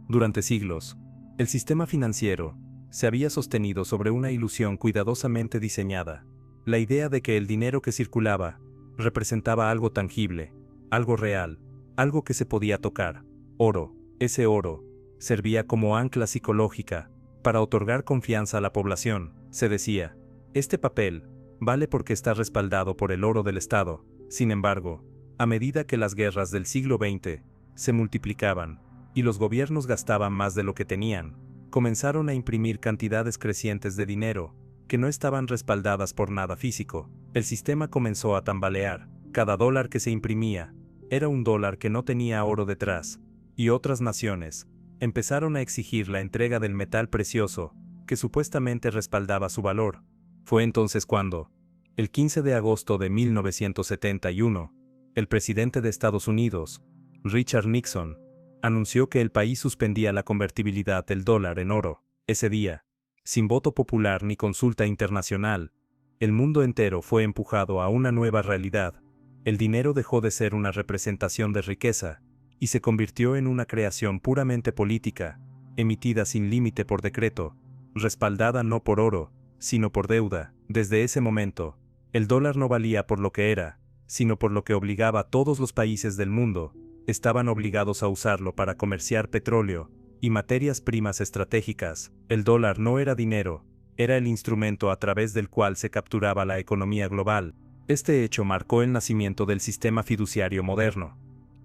Durante siglos, el sistema financiero se había sostenido sobre una ilusión cuidadosamente diseñada: la idea de que el dinero que circulaba representaba algo tangible, algo real, algo que se podía tocar. Oro. Ese oro servía como ancla psicológica para otorgar confianza a la población. Se decía: este papel vale porque está respaldado por el oro del Estado. Sin embargo, a medida que las guerras del siglo XX se multiplicaban y los gobiernos gastaban más de lo que tenían, comenzaron a imprimir cantidades crecientes de dinero que no estaban respaldadas por nada físico. El sistema comenzó a tambalear. Cada dólar que se imprimía era un dólar que no tenía oro detrás, y otras naciones empezaron a exigir la entrega del metal precioso que supuestamente respaldaba su valor. Fue entonces cuando, el 15 de agosto de 1971, el presidente de Estados Unidos, Richard Nixon, anunció que el país suspendía la convertibilidad del dólar en oro. Ese día, sin voto popular ni consulta internacional, el mundo entero fue empujado a una nueva realidad. El dinero dejó de ser una representación de riqueza y se convirtió en una creación puramente política, emitida sin límite por decreto, respaldada no por oro, sino por deuda. Desde ese momento, el dólar no valía por lo que era, sino por lo que obligaba a todos los países del mundo. Estaban obligados a usarlo para comerciar petróleo y materias primas estratégicas. El dólar no era dinero, era el instrumento a través del cual se capturaba la economía global. Este hecho marcó el nacimiento del sistema fiduciario moderno,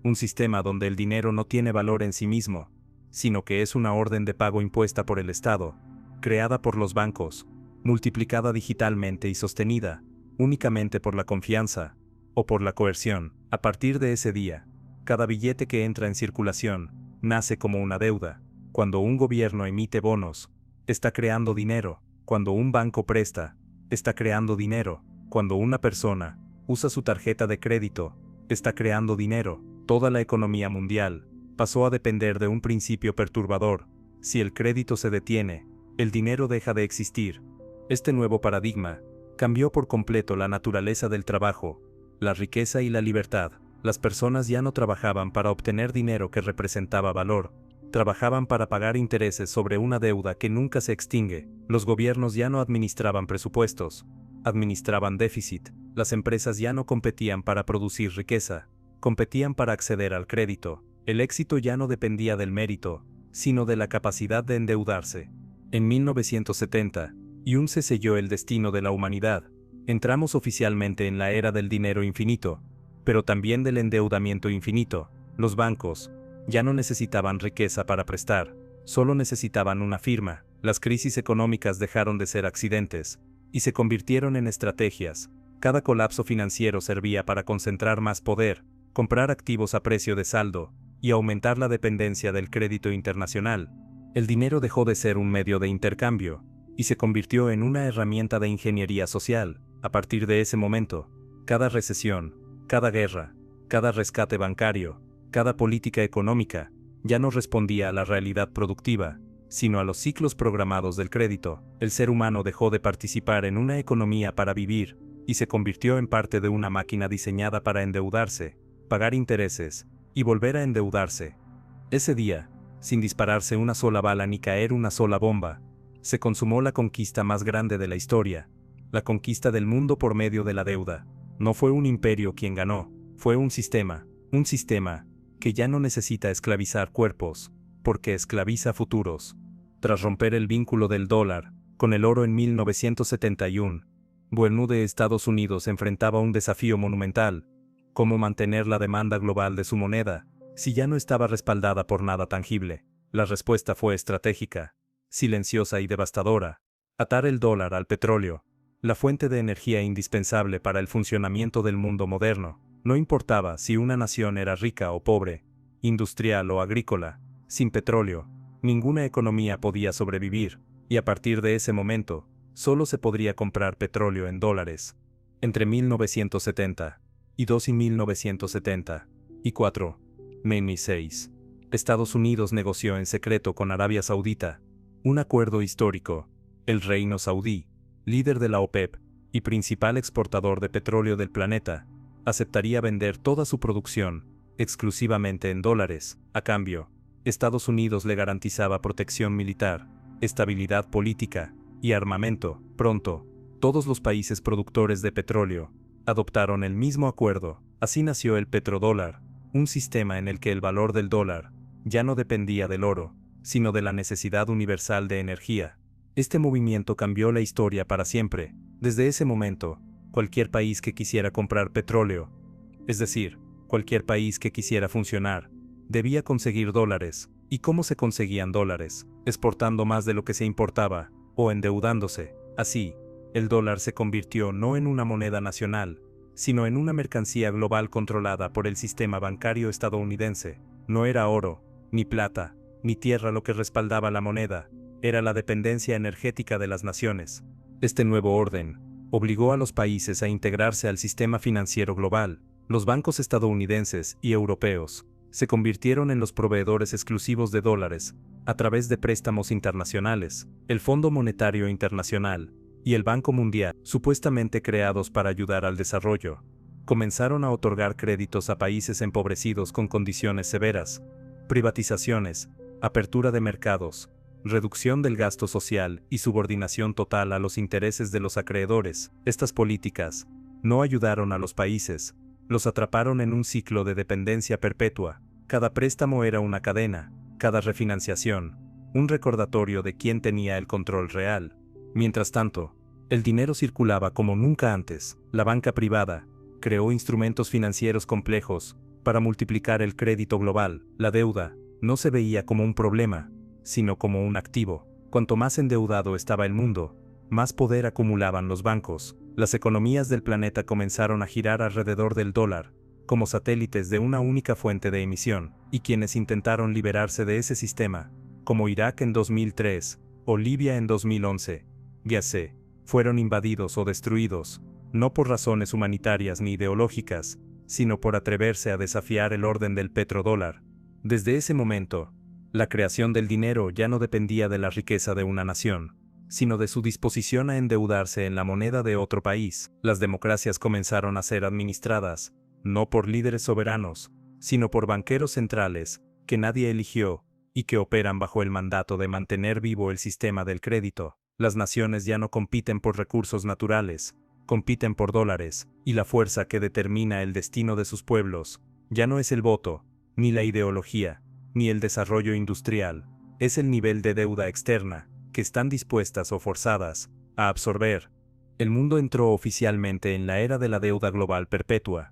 un sistema donde el dinero no tiene valor en sí mismo, sino que es una orden de pago impuesta por el Estado, creada por los bancos, multiplicada digitalmente y sostenida únicamente por la confianza o por la coerción. A partir de ese día, cada billete que entra en circulación nace como una deuda. Cuando un gobierno emite bonos, está creando dinero. Cuando un banco presta, está creando dinero. Cuando una persona usa su tarjeta de crédito, está creando dinero. Toda la economía mundial pasó a depender de un principio perturbador: si el crédito se detiene, el dinero deja de existir. Este nuevo paradigma cambió por completo la naturaleza del trabajo, la riqueza y la libertad. Las personas ya no trabajaban para obtener dinero que representaba valor, trabajaban para pagar intereses sobre una deuda que nunca se extingue. Los gobiernos ya no administraban presupuestos, administraban déficit. Las empresas ya no competían para producir riqueza, competían para acceder al crédito. El éxito ya no dependía del mérito, sino de la capacidad de endeudarse. En 1970, se selló el destino de la humanidad. Entramos oficialmente en la era del dinero infinito, pero también del endeudamiento infinito. Los bancos ya no necesitaban riqueza para prestar, solo necesitaban una firma. Las crisis económicas dejaron de ser accidentes y se convirtieron en estrategias. Cada colapso financiero servía para concentrar más poder, comprar activos a precio de saldo y aumentar la dependencia del crédito internacional. El dinero dejó de ser un medio de intercambio y se convirtió en una herramienta de ingeniería social. A partir de ese momento, cada recesión, cada guerra, cada rescate bancario, cada política económica, ya no respondía a la realidad productiva, sino a los ciclos programados del crédito. El ser humano dejó de participar en una economía para vivir, y se convirtió en parte de una máquina diseñada para endeudarse, pagar intereses, y volver a endeudarse. Ese día, sin dispararse una sola bala ni caer una sola bomba, se consumó la conquista más grande de la historia, la conquista del mundo por medio de la deuda. No fue un imperio quien ganó, fue un sistema que ya no necesita esclavizar cuerpos, porque esclaviza futuros. Tras romper el vínculo del dólar con el oro en 1971, de Estados Unidos enfrentaba un desafío monumental: cómo mantener la demanda global de su moneda, si ya no estaba respaldada por nada tangible. La respuesta fue estratégica, silenciosa y devastadora: atar el dólar al petróleo, la fuente de energía indispensable para el funcionamiento del mundo moderno. No importaba si una nación era rica o pobre, industrial o agrícola, sin petróleo, ninguna economía podía sobrevivir, y a partir de ese momento, solo se podría comprar petróleo en dólares. Entre 1970 y 1974, Meni 6. Estados Unidos negoció en secreto con Arabia Saudita un acuerdo histórico. El reino saudí, líder de la OPEP y principal exportador de petróleo del planeta, aceptaría vender toda su producción exclusivamente en dólares. A cambio, Estados Unidos le garantizaba protección militar, estabilidad política y armamento. Pronto, todos los países productores de petróleo adoptaron el mismo acuerdo. Así nació el petrodólar, un sistema en el que el valor del dólar ya no dependía del oro, sino de la necesidad universal de energía. Este movimiento cambió la historia para siempre. Desde ese momento, cualquier país que quisiera comprar petróleo, es decir, cualquier país que quisiera funcionar, debía conseguir dólares. ¿Y cómo se conseguían dólares? Exportando más de lo que se importaba, o endeudándose. Así, el dólar se convirtió no en una moneda nacional, sino en una mercancía global controlada por el sistema bancario estadounidense. No era oro, ni plata, ni tierra lo que respaldaba la moneda, era la dependencia energética de las naciones. Este nuevo orden obligó a los países a integrarse al sistema financiero global. Los bancos estadounidenses y europeos se convirtieron en los proveedores exclusivos de dólares a través de préstamos internacionales. El Fondo Monetario Internacional y el Banco Mundial, supuestamente creados para ayudar al desarrollo, comenzaron a otorgar créditos a países empobrecidos con condiciones severas. Privatizaciones, apertura de mercados, reducción del gasto social y subordinación total a los intereses de los acreedores. Estas políticas no ayudaron a los países, los atraparon en un ciclo de dependencia perpetua. Cada préstamo era una cadena, cada refinanciación un recordatorio de quién tenía el control real. Mientras tanto, el dinero circulaba como nunca antes. La banca privada creó instrumentos financieros complejos para multiplicar el crédito global. La deuda no se veía como un problema, sino como un activo. Cuanto más endeudado estaba el mundo, más poder acumulaban los bancos. Las economías del planeta comenzaron a girar alrededor del dólar, como satélites de una única fuente de emisión, y quienes intentaron liberarse de ese sistema, como Irak en 2003 o Libia en 2011, ya sé, fueron invadidos o destruidos, no por razones humanitarias ni ideológicas, sino por atreverse a desafiar el orden del petrodólar. Desde ese momento, la creación del dinero ya no dependía de la riqueza de una nación, sino de su disposición a endeudarse en la moneda de otro país. Las democracias comenzaron a ser administradas, no por líderes soberanos, sino por banqueros centrales, que nadie eligió, y que operan bajo el mandato de mantener vivo el sistema del crédito. Las naciones ya no compiten por recursos naturales, compiten por dólares, y la fuerza que determina el destino de sus pueblos ya no es el voto, ni la ideología, ni el desarrollo industrial, es el nivel de deuda externa que están dispuestas o forzadas a absorber. El mundo entró oficialmente en la era de la deuda global perpetua,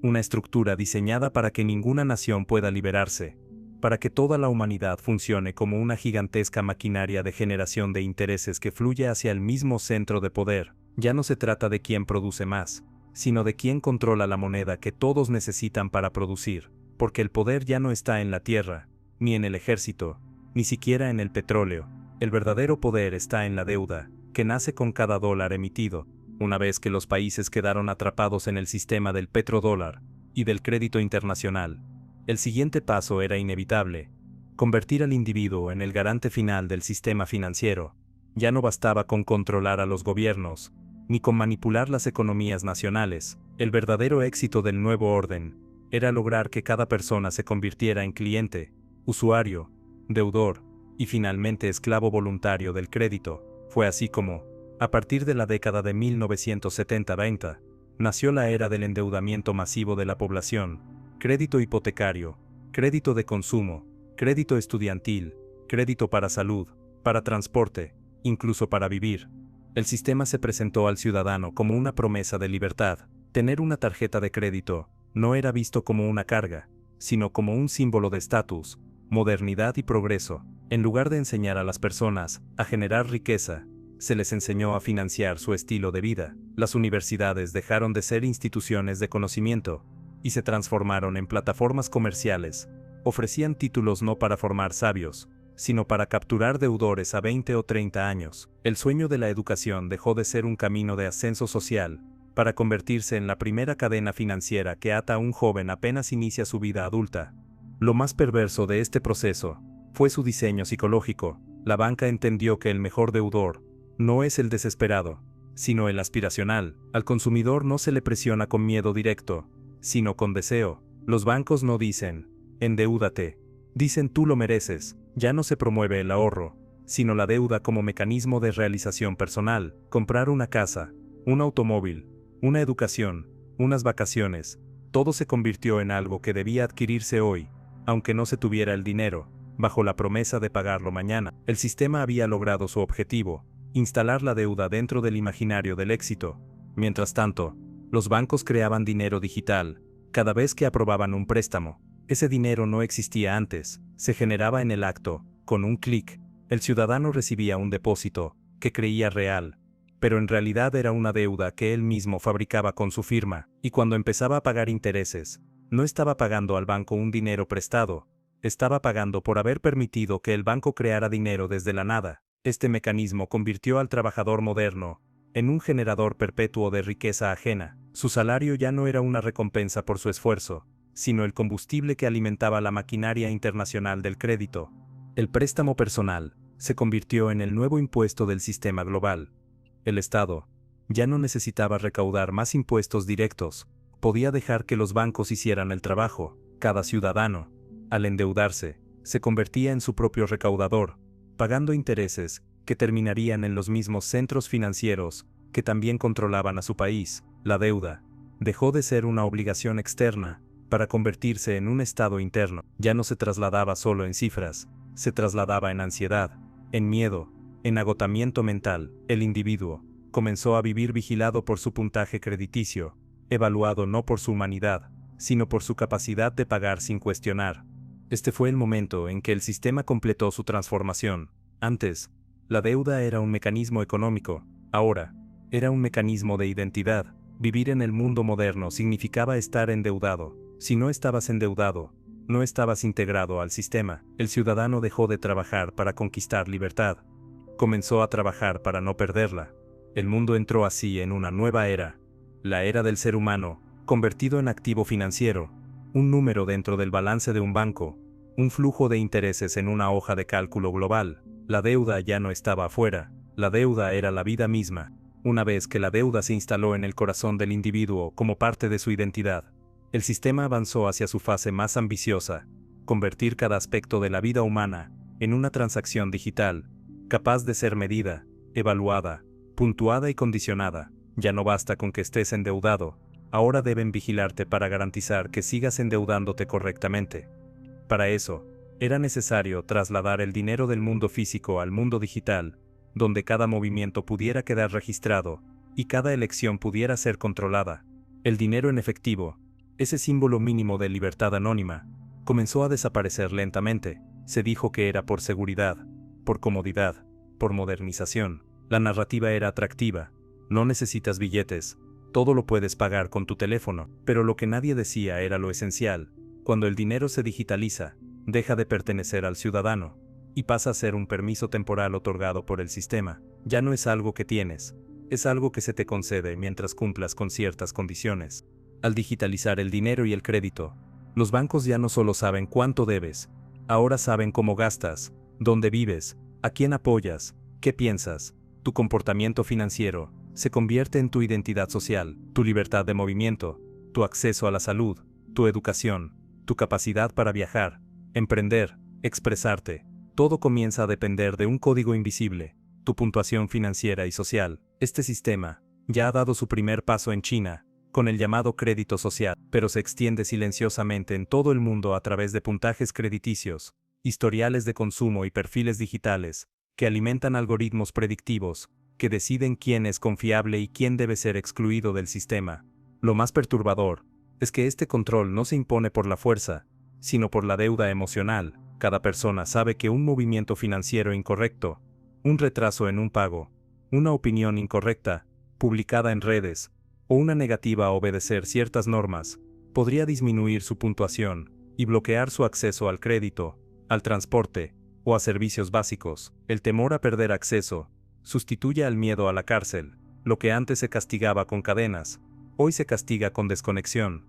una estructura diseñada para que ninguna nación pueda liberarse, para que toda la humanidad funcione como una gigantesca maquinaria de generación de intereses que fluye hacia el mismo centro de poder. Ya no se trata de quién produce más, sino de quién controla la moneda que todos necesitan para producir, porque el poder ya no está en la tierra, ni en el ejército, ni siquiera en el petróleo. El verdadero poder está en la deuda, que nace con cada dólar emitido. Una vez que los países quedaron atrapados en el sistema del petrodólar y del crédito internacional, el siguiente paso era inevitable: convertir al individuo en el garante final del sistema financiero. Ya no bastaba con controlar a los gobiernos, ni con manipular las economías nacionales. El verdadero éxito del nuevo orden era lograr que cada persona se convirtiera en cliente, usuario, deudor, y finalmente esclavo voluntario del crédito. Fue así como, a partir de la década de 1970-20, nació la era del endeudamiento masivo de la población: crédito hipotecario, crédito de consumo, crédito estudiantil, crédito para salud, para transporte, incluso para vivir. El sistema se presentó al ciudadano como una promesa de libertad. Tener una tarjeta de crédito no era visto como una carga, sino como un símbolo de estatus, modernidad y progreso. En lugar de enseñar a las personas a generar riqueza, se les enseñó a financiar su estilo de vida. Las universidades dejaron de ser instituciones de conocimiento y se transformaron en plataformas comerciales. Ofrecían títulos no para formar sabios, sino para capturar deudores a 20 o 30 años. El sueño de la educación dejó de ser un camino de ascenso social, para convertirse en la primera cadena financiera que ata a un joven apenas inicia su vida adulta. Lo más perverso de este proceso fue su diseño psicológico. La banca entendió que el mejor deudor no es el desesperado, sino el aspiracional. Al consumidor no se le presiona con miedo directo, sino con deseo. Los bancos no dicen, endeúdate. Dicen tú lo mereces. Ya no se promueve el ahorro, sino la deuda como mecanismo de realización personal. Comprar una casa, un automóvil, una educación, unas vacaciones, todo se convirtió en algo que debía adquirirse hoy, aunque no se tuviera el dinero, bajo la promesa de pagarlo mañana. El sistema había logrado su objetivo, instalar la deuda dentro del imaginario del éxito. Mientras tanto, los bancos creaban dinero digital, cada vez que aprobaban un préstamo. Ese dinero no existía antes, se generaba en el acto, con un clic. El ciudadano recibía un depósito, que creía real, pero en realidad era una deuda que él mismo fabricaba con su firma, y cuando empezaba a pagar intereses, no estaba pagando al banco un dinero prestado, estaba pagando por haber permitido que el banco creara dinero desde la nada. Este mecanismo convirtió al trabajador moderno en un generador perpetuo de riqueza ajena. Su salario ya no era una recompensa por su esfuerzo, sino el combustible que alimentaba la maquinaria internacional del crédito. El préstamo personal se convirtió en el nuevo impuesto del sistema global. El Estado ya no necesitaba recaudar más impuestos directos, podía dejar que los bancos hicieran el trabajo. Cada ciudadano, al endeudarse, se convertía en su propio recaudador, pagando intereses que terminarían en los mismos centros financieros que también controlaban a su país. La deuda dejó de ser una obligación externa para convertirse en un estado interno. Ya no se trasladaba solo en cifras, se trasladaba en ansiedad, en miedo, en agotamiento mental. El individuo comenzó a vivir vigilado por su puntaje crediticio, evaluado no por su humanidad, sino por su capacidad de pagar sin cuestionar. Este fue el momento en que el sistema completó su transformación. Antes, la deuda era un mecanismo económico, ahora, era un mecanismo de identidad. Vivir en el mundo moderno significaba estar endeudado. Si no estabas endeudado, no estabas integrado al sistema. El ciudadano dejó de trabajar para conquistar libertad. Comenzó a trabajar para no perderla. El mundo entró así en una nueva era, la era del ser humano, convertido en activo financiero, un número dentro del balance de un banco, un flujo de intereses en una hoja de cálculo global. La deuda ya no estaba afuera, la deuda era la vida misma. Una vez que la deuda se instaló en el corazón del individuo como parte de su identidad, el sistema avanzó hacia su fase más ambiciosa, convertir cada aspecto de la vida humana en una transacción digital, capaz de ser medida, evaluada, puntuada y condicionada. Ya no basta con que estés endeudado, ahora deben vigilarte para garantizar que sigas endeudándote correctamente. Para eso, era necesario trasladar el dinero del mundo físico al mundo digital, donde cada movimiento pudiera quedar registrado y cada elección pudiera ser controlada. El dinero en efectivo, ese símbolo mínimo de libertad anónima, comenzó a desaparecer lentamente. Se dijo que era por seguridad, por comodidad, por modernización. La narrativa era atractiva. No necesitas billetes, todo lo puedes pagar con tu teléfono. Pero lo que nadie decía era lo esencial. Cuando el dinero se digitaliza, deja de pertenecer al ciudadano y pasa a ser un permiso temporal otorgado por el sistema. Ya no es algo que tienes, es algo que se te concede mientras cumplas con ciertas condiciones. Al digitalizar el dinero y el crédito, los bancos ya no solo saben cuánto debes, ahora saben cómo gastas, dónde vives, a quién apoyas, qué piensas. Tu comportamiento financiero se convierte en tu identidad social, tu libertad de movimiento, tu acceso a la salud, tu educación, tu capacidad para viajar, emprender, expresarte. Todo comienza a depender de un código invisible, tu puntuación financiera y social. Este sistema ya ha dado su primer paso en China, con el llamado crédito social, pero se extiende silenciosamente en todo el mundo a través de puntajes crediticios, historiales de consumo y perfiles digitales que alimentan algoritmos predictivos, que deciden quién es confiable y quién debe ser excluido del sistema. Lo más perturbador es que este control no se impone por la fuerza, sino por la deuda emocional. Cada persona sabe que un movimiento financiero incorrecto, un retraso en un pago, una opinión incorrecta, publicada en redes, o una negativa a obedecer ciertas normas, podría disminuir su puntuación y bloquear su acceso al crédito, al transporte o a servicios básicos. El temor a perder acceso sustituye al miedo a la cárcel. Lo que antes se castigaba con cadenas, hoy se castiga con desconexión.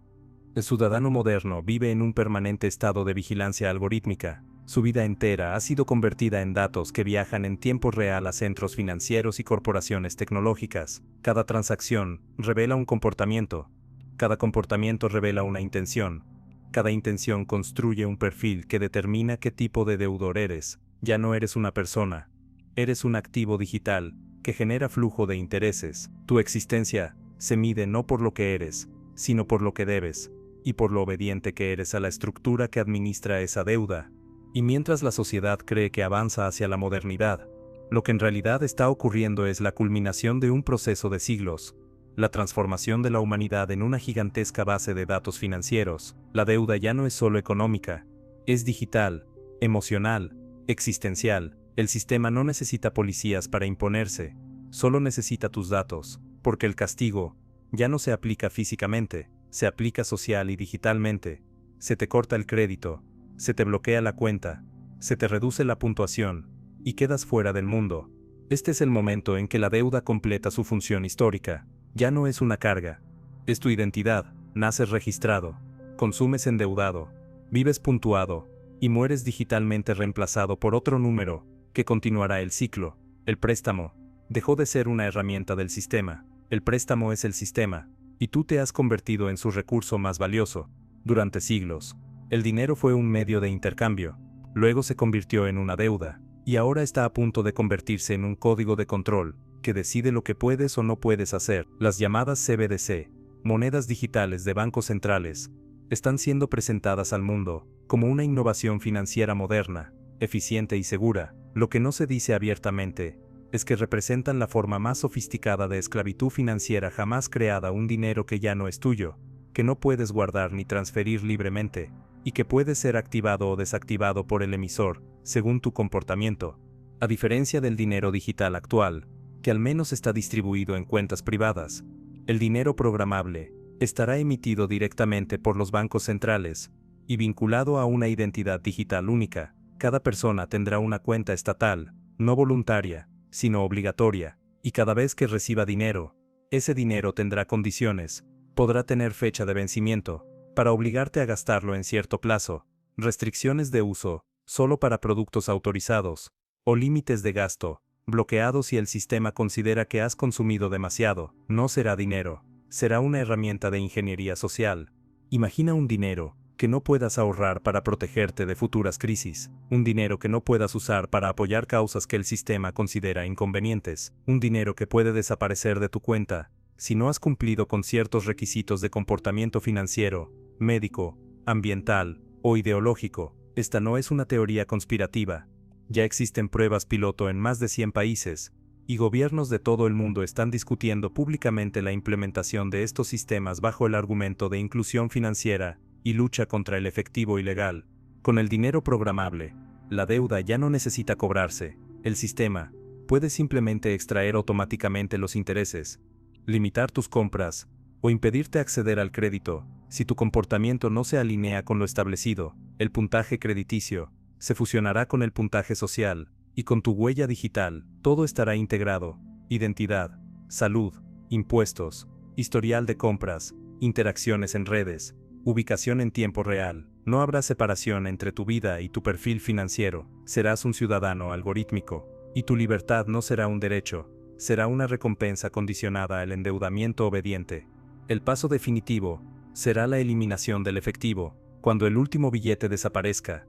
El ciudadano moderno vive en un permanente estado de vigilancia algorítmica. Su vida entera ha sido convertida en datos que viajan en tiempo real a centros financieros y corporaciones tecnológicas. Cada transacción revela un comportamiento. Cada comportamiento revela una intención. Cada intención construye un perfil que determina qué tipo de deudor eres. Ya no eres una persona. Eres un activo digital que genera flujo de intereses. Tu existencia se mide no por lo que eres, sino por lo que debes, y por lo obediente que eres a la estructura que administra esa deuda. Y mientras la sociedad cree que avanza hacia la modernidad, lo que en realidad está ocurriendo es la culminación de un proceso de siglos, la transformación de la humanidad en una gigantesca base de datos financieros. La deuda ya no es solo económica, es digital, emocional, existencial. El sistema no necesita policías para imponerse, solo necesita tus datos, porque el castigo ya no se aplica físicamente, se aplica social y digitalmente. Se te corta el crédito, se te bloquea la cuenta, se te reduce la puntuación, y quedas fuera del mundo. Este es el momento en que la deuda completa su función histórica. Ya no es una carga, es tu identidad. Naces registrado, consumes endeudado, vives puntuado, y mueres digitalmente reemplazado por otro número, que continuará el ciclo. El préstamo dejó de ser una herramienta del sistema. El préstamo es el sistema, y tú te has convertido en su recurso más valioso. Durante siglos, el dinero fue un medio de intercambio, luego se convirtió en una deuda, y ahora está a punto de convertirse en un código de control, que decide lo que puedes o no puedes hacer. Las llamadas CBDC, monedas digitales de bancos centrales, están siendo presentadas al mundo como una innovación financiera moderna, eficiente y segura. Lo que no se dice abiertamente es que representan la forma más sofisticada de esclavitud financiera jamás creada. Un dinero que ya no es tuyo, que no puedes guardar ni transferir libremente, y que puede ser activado o desactivado por el emisor, según tu comportamiento. A diferencia del dinero digital actual, que al menos está distribuido en cuentas privadas, el dinero programable estará emitido directamente por los bancos centrales y vinculado a una identidad digital única. Cada persona tendrá una cuenta estatal, no voluntaria, sino obligatoria, y cada vez que reciba dinero, ese dinero tendrá condiciones, podrá tener fecha de vencimiento, para obligarte a gastarlo en cierto plazo, restricciones de uso, solo para productos autorizados, o límites de gasto, bloqueados si el sistema considera que has consumido demasiado. No será dinero, será una herramienta de ingeniería social. Imagina un dinero que no puedas ahorrar para protegerte de futuras crisis, un dinero que no puedas usar para apoyar causas que el sistema considera inconvenientes, un dinero que puede desaparecer de tu cuenta si no has cumplido con ciertos requisitos de comportamiento financiero, médico, ambiental o ideológico. Esta no es una teoría conspirativa. Ya existen pruebas piloto en más de 100 países, y gobiernos de todo el mundo están discutiendo públicamente la implementación de estos sistemas bajo el argumento de inclusión financiera y lucha contra el efectivo ilegal. Con el dinero programable, la deuda ya no necesita cobrarse. El sistema puede simplemente extraer automáticamente los intereses, limitar tus compras o impedirte acceder al crédito si tu comportamiento no se alinea con lo establecido. El puntaje crediticio se fusionará con el puntaje social y con tu huella digital. Todo estará integrado: identidad, salud, impuestos, historial de compras, interacciones en redes, ubicación en tiempo real. No habrá separación entre tu vida y tu perfil financiero. Serás un ciudadano algorítmico, y tu libertad no será un derecho, será una recompensa condicionada al endeudamiento obediente. El paso definitivo será la eliminación del efectivo. Cuando el último billete desaparezca,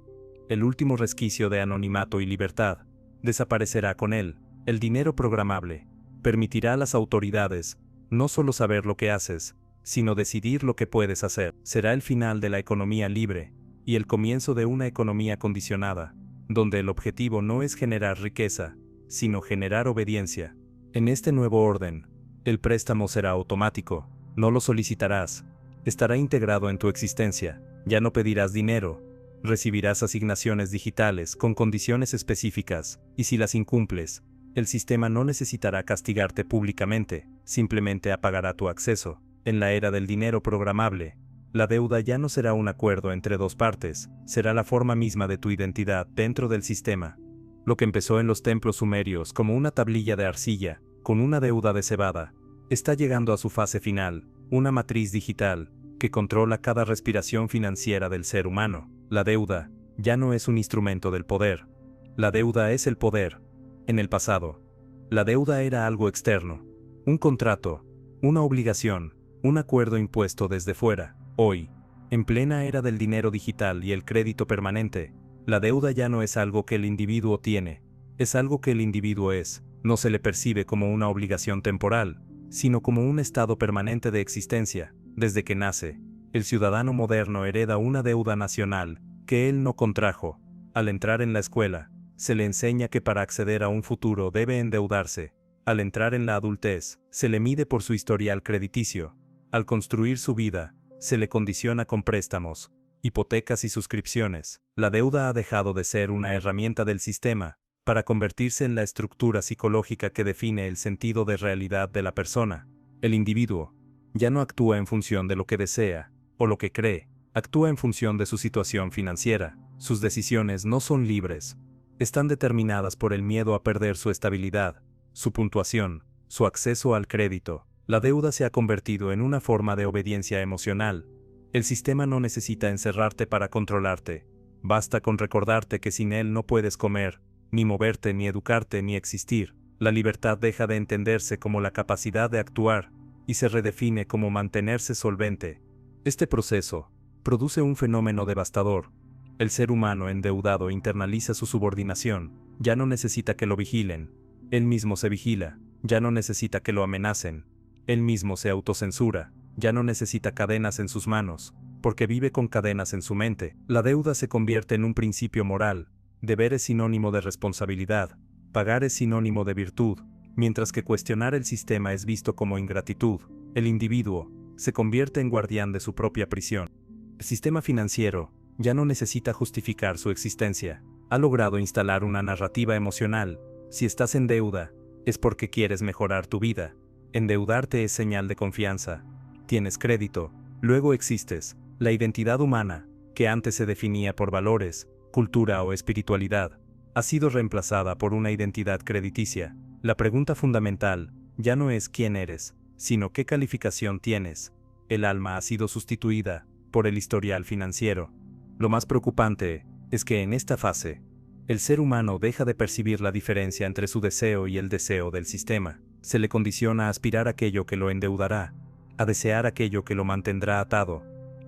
el último resquicio de anonimato y libertad desaparecerá con él. El dinero programable permitirá a las autoridades no solo saber lo que haces, sino decidir lo que puedes hacer. Será el final de la economía libre y el comienzo de una economía condicionada, donde el objetivo no es generar riqueza, sino generar obediencia. En este nuevo orden, el préstamo será automático, no lo solicitarás, estará integrado en tu existencia, ya no pedirás dinero, recibirás asignaciones digitales con condiciones específicas, y si las incumples, el sistema no necesitará castigarte públicamente, simplemente apagará tu acceso. En la era del dinero programable, la deuda ya no será un acuerdo entre dos partes, será la forma misma de tu identidad dentro del sistema. Lo que empezó en los templos sumerios como una tablilla de arcilla, con una deuda de cebada, está llegando a su fase final, una matriz digital, que controla cada respiración financiera del ser humano. La deuda ya no es un instrumento del poder. La deuda es el poder. En el pasado, la deuda era algo externo, un contrato, una obligación, un acuerdo impuesto desde fuera. Hoy, en plena era del dinero digital y el crédito permanente, la deuda ya no es algo que el individuo tiene, es algo que el individuo es. No se le percibe como una obligación temporal, sino como un estado permanente de existencia. Desde que nace, el ciudadano moderno hereda una deuda nacional que él no contrajo. Al entrar en la escuela, se le enseña que para acceder a un futuro debe endeudarse. Al entrar en la adultez, se le mide por su historial crediticio. Al construir su vida, se le condiciona con préstamos, hipotecas y suscripciones. La deuda ha dejado de ser una herramienta del sistema, para convertirse en la estructura psicológica que define el sentido de realidad de la persona. El individuo ya no actúa en función de lo que desea, o lo que cree, actúa en función de su situación financiera. Sus decisiones no son libres. Están determinadas por el miedo a perder su estabilidad, su puntuación, su acceso al crédito. La deuda se ha convertido en una forma de obediencia emocional. El sistema no necesita encerrarte para controlarte. Basta con recordarte que sin él no puedes comer, ni moverte, ni educarte, ni existir. La libertad deja de entenderse como la capacidad de actuar, y se redefine como mantenerse solvente. Este proceso produce un fenómeno devastador. El ser humano endeudado internaliza su subordinación, ya no necesita que lo vigilen. Él mismo se vigila, ya no necesita que lo amenacen. Él mismo se autocensura, ya no necesita cadenas en sus manos, porque vive con cadenas en su mente. La deuda se convierte en un principio moral. Deber es sinónimo de responsabilidad, pagar es sinónimo de virtud, mientras que cuestionar el sistema es visto como ingratitud. El individuo se convierte en guardián de su propia prisión. El sistema financiero ya no necesita justificar su existencia. Ha logrado instalar una narrativa emocional. Si estás en deuda, es porque quieres mejorar tu vida. Endeudarte es señal de confianza. Tienes crédito, luego existes. La identidad humana, que antes se definía por valores, cultura o espiritualidad, ha sido reemplazada por una identidad crediticia. La pregunta fundamental ya no es quién eres, sino qué calificación tienes. El alma ha sido sustituida por el historial financiero. Lo más preocupante es que en esta fase, el ser humano deja de percibir la diferencia entre su deseo y el deseo del sistema. Se le condiciona a aspirar aquello que lo endeudará, a desear aquello que lo mantendrá atado,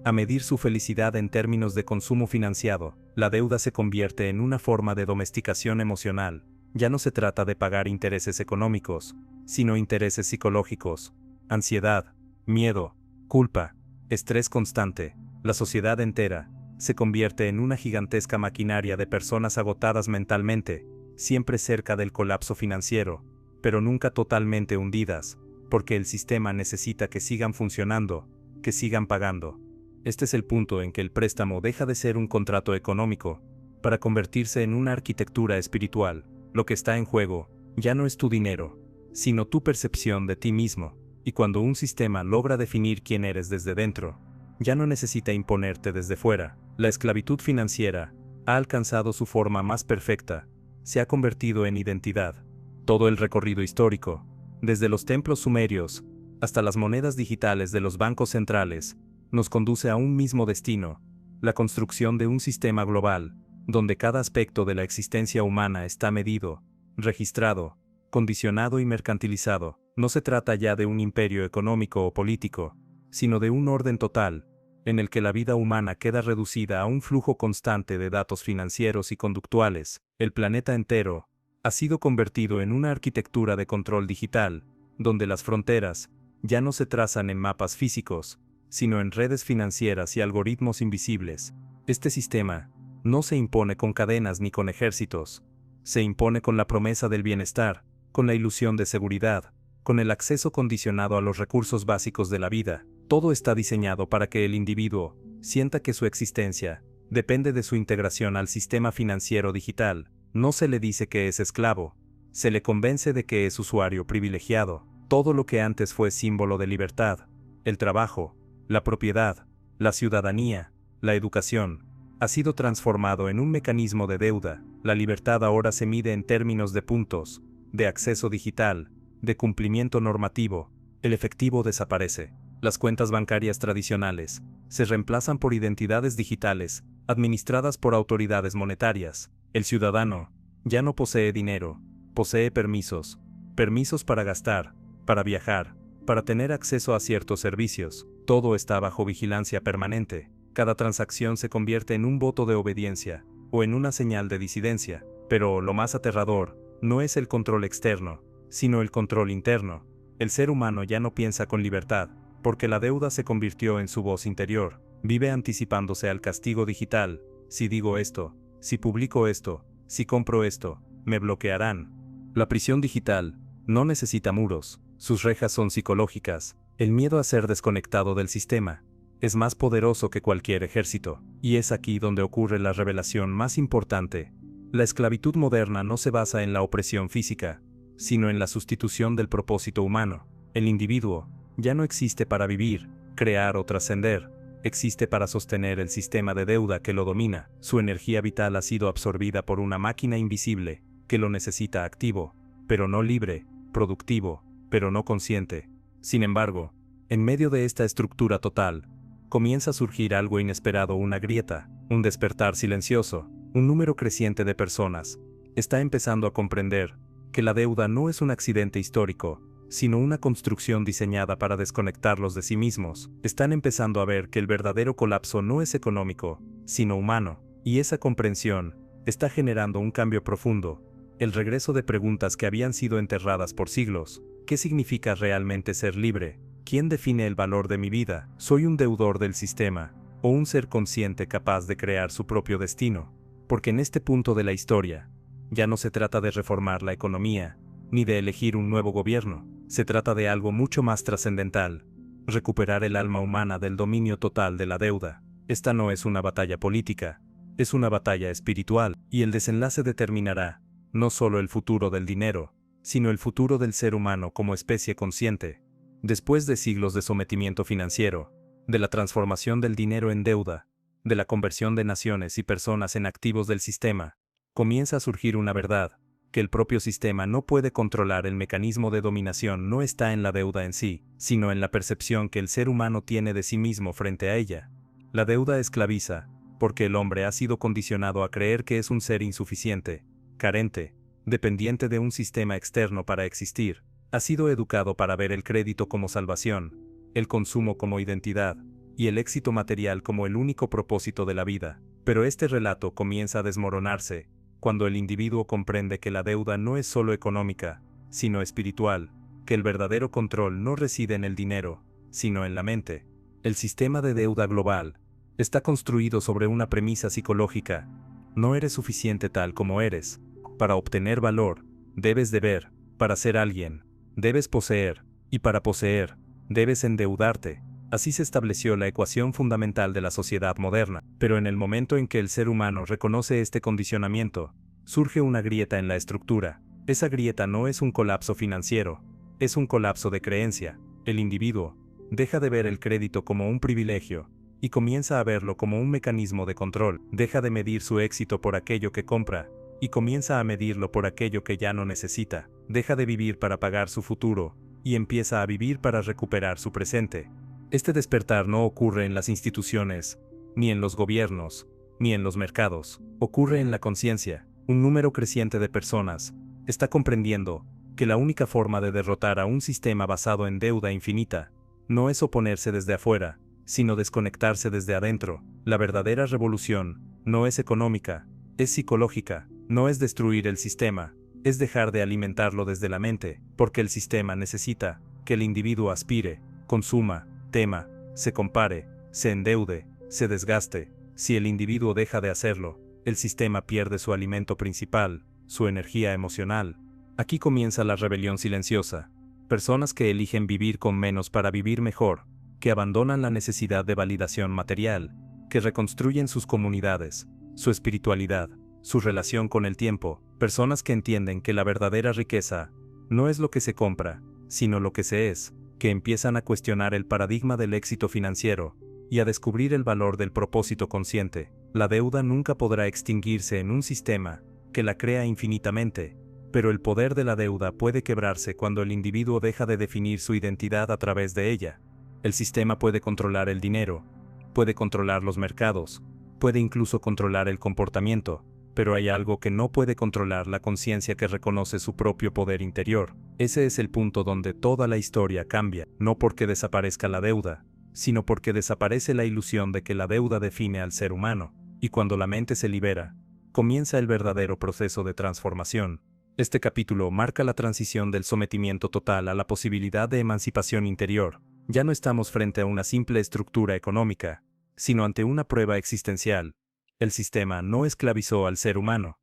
a medir su felicidad en términos de consumo financiado. La deuda se convierte en una forma de domesticación emocional. Ya no se trata de pagar intereses económicos, sino intereses psicológicos, ansiedad, miedo, culpa, estrés constante. La sociedad entera se convierte en una gigantesca maquinaria de personas agotadas mentalmente, siempre cerca del colapso financiero, pero nunca totalmente hundidas, porque el sistema necesita que sigan funcionando, que sigan pagando. Este es el punto en que el préstamo deja de ser un contrato económico, para convertirse en una arquitectura espiritual. Lo que está en juego ya no es tu dinero, sino tu percepción de ti mismo, y cuando un sistema logra definir quién eres desde dentro, ya no necesita imponerte desde fuera. La esclavitud financiera ha alcanzado su forma más perfecta, se ha convertido en identidad. Todo el recorrido histórico, desde los templos sumerios hasta las monedas digitales de los bancos centrales, nos conduce a un mismo destino: la construcción de un sistema global, donde cada aspecto de la existencia humana está medido, registrado, condicionado y mercantilizado. No se trata ya de un imperio económico o político, sino de un orden total, en el que la vida humana queda reducida a un flujo constante de datos financieros y conductuales. El planeta entero ha sido convertido en una arquitectura de control digital, donde las fronteras ya no se trazan en mapas físicos, sino en redes financieras y algoritmos invisibles. Este sistema no se impone con cadenas ni con ejércitos, Se impone con la promesa del bienestar, con la ilusión de seguridad, con el acceso condicionado a los recursos básicos de la vida. Todo está diseñado para que el individuo sienta que su existencia depende de su integración al sistema financiero digital. No se le dice que es esclavo, se le convence de que es usuario privilegiado. Todo lo que antes fue símbolo de libertad, el trabajo, la propiedad, la ciudadanía, la educación, ha sido transformado en un mecanismo de deuda. La libertad ahora se mide en términos de puntos, de acceso digital, de cumplimiento normativo. El efectivo desaparece. Las cuentas bancarias tradicionales se reemplazan por identidades digitales, administradas por autoridades monetarias. El ciudadano ya no posee dinero, posee permisos. Permisos para gastar, para viajar, para tener acceso a ciertos servicios. Todo está bajo vigilancia permanente. Cada transacción se convierte en un voto de obediencia, o en una señal de disidencia. Pero lo más aterrador no es el control externo, sino el control interno. El ser humano ya no piensa con libertad, porque la deuda se convirtió en su voz interior. Vive anticipándose al castigo digital. Si digo esto, si publico esto, si compro esto, me bloquearán. La prisión digital no necesita muros, sus rejas son psicológicas. El miedo a ser desconectado del sistema es más poderoso que cualquier ejército, y es aquí donde ocurre la revelación más importante. La esclavitud moderna no se basa en la opresión física, sino en la sustitución del propósito humano. El individuo ya no existe para vivir, crear o trascender, existe para sostener el sistema de deuda que lo domina. Su energía vital ha sido absorbida por una máquina invisible, que lo necesita activo, pero no libre, productivo, pero no consciente. Sin embargo, en medio de esta estructura total, comienza a surgir algo inesperado, una grieta, un despertar silencioso. Un número creciente de personas está empezando a comprender que la deuda no es un accidente histórico, sino una construcción diseñada para desconectarlos de sí mismos. Están empezando a ver que el verdadero colapso no es económico, sino humano, y esa comprensión está generando un cambio profundo, el regreso de preguntas que habían sido enterradas por siglos. ¿Qué significa realmente ser libre? ¿Quién define el valor de mi vida? ¿Soy un deudor del sistema, o un ser consciente capaz de crear su propio destino? Porque en este punto de la historia, ya no se trata de reformar la economía, ni de elegir un nuevo gobierno. Se trata de algo mucho más trascendental: recuperar el alma humana del dominio total de la deuda. Esta no es una batalla política, es una batalla espiritual, y el desenlace determinará no solo el futuro del dinero, sino el futuro del ser humano como especie consciente. Después de siglos de sometimiento financiero, de la transformación del dinero en deuda, de la conversión de naciones y personas en activos del sistema, comienza a surgir una verdad: que el propio sistema no puede controlar. El mecanismo de dominación no está en la deuda en sí, sino en la percepción que el ser humano tiene de sí mismo frente a ella. La deuda esclaviza, porque el hombre ha sido condicionado a creer que es un ser insuficiente, carente, dependiente de un sistema externo para existir. Ha sido educado para ver el crédito como salvación, el consumo como identidad, y el éxito material como el único propósito de la vida. Pero este relato comienza a desmoronarse cuando el individuo comprende que la deuda no es solo económica, sino espiritual, que el verdadero control no reside en el dinero, sino en la mente. El sistema de deuda global está construido sobre una premisa psicológica: no eres suficiente tal como eres. Para obtener valor, debes deber. Para ser alguien, debes poseer, y para poseer, debes endeudarte. Así se estableció la ecuación fundamental de la sociedad moderna. Pero en el momento en que el ser humano reconoce este condicionamiento, surge una grieta en la estructura. Esa grieta no es un colapso financiero, es un colapso de creencia. El individuo deja de ver el crédito como un privilegio, y comienza a verlo como un mecanismo de control. Deja de medir su éxito por aquello que compra, y comienza a medirlo por aquello que ya no necesita. Deja de vivir para pagar su futuro, y empieza a vivir para recuperar su presente. Este despertar no ocurre en las instituciones, ni en los gobiernos, ni en los mercados. Ocurre en la conciencia. Un número creciente de personas está comprendiendo que la única forma de derrotar a un sistema basado en deuda infinita no es oponerse desde afuera, sino desconectarse desde adentro. La verdadera revolución no es económica, es psicológica. No es destruir el sistema, es dejar de alimentarlo desde la mente, porque el sistema necesita que el individuo aspire, consuma, tema, se compare, se endeude, se desgaste. Si el individuo deja de hacerlo, el sistema pierde su alimento principal, su energía emocional. Aquí comienza la rebelión silenciosa. Personas que eligen vivir con menos para vivir mejor, que abandonan la necesidad de validación material, que reconstruyen sus comunidades, su espiritualidad, su relación con el tiempo. Personas que entienden que la verdadera riqueza no es lo que se compra, sino lo que se es, que empiezan a cuestionar el paradigma del éxito financiero y a descubrir el valor del propósito consciente. La deuda nunca podrá extinguirse en un sistema que la crea infinitamente, pero el poder de la deuda puede quebrarse cuando el individuo deja de definir su identidad a través de ella. El sistema puede controlar el dinero, puede controlar los mercados, puede incluso controlar el comportamiento, pero hay algo que no puede controlar: la conciencia que reconoce su propio poder interior. Ese es el punto donde toda la historia cambia, no porque desaparezca la deuda, sino porque desaparece la ilusión de que la deuda define al ser humano, y cuando la mente se libera, comienza el verdadero proceso de transformación. Este capítulo marca la transición del sometimiento total a la posibilidad de emancipación interior. Ya no estamos frente a una simple estructura económica, sino ante una prueba existencial. El sistema no esclavizó al ser humano,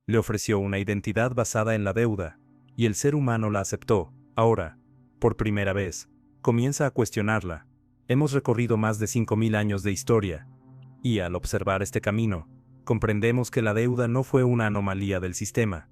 le ofreció una identidad basada en la deuda, y el ser humano la aceptó. Ahora, por primera vez, comienza a cuestionarla. Hemos recorrido más de 5000 años de historia, y al observar este camino, comprendemos que la deuda no fue una anomalía del sistema,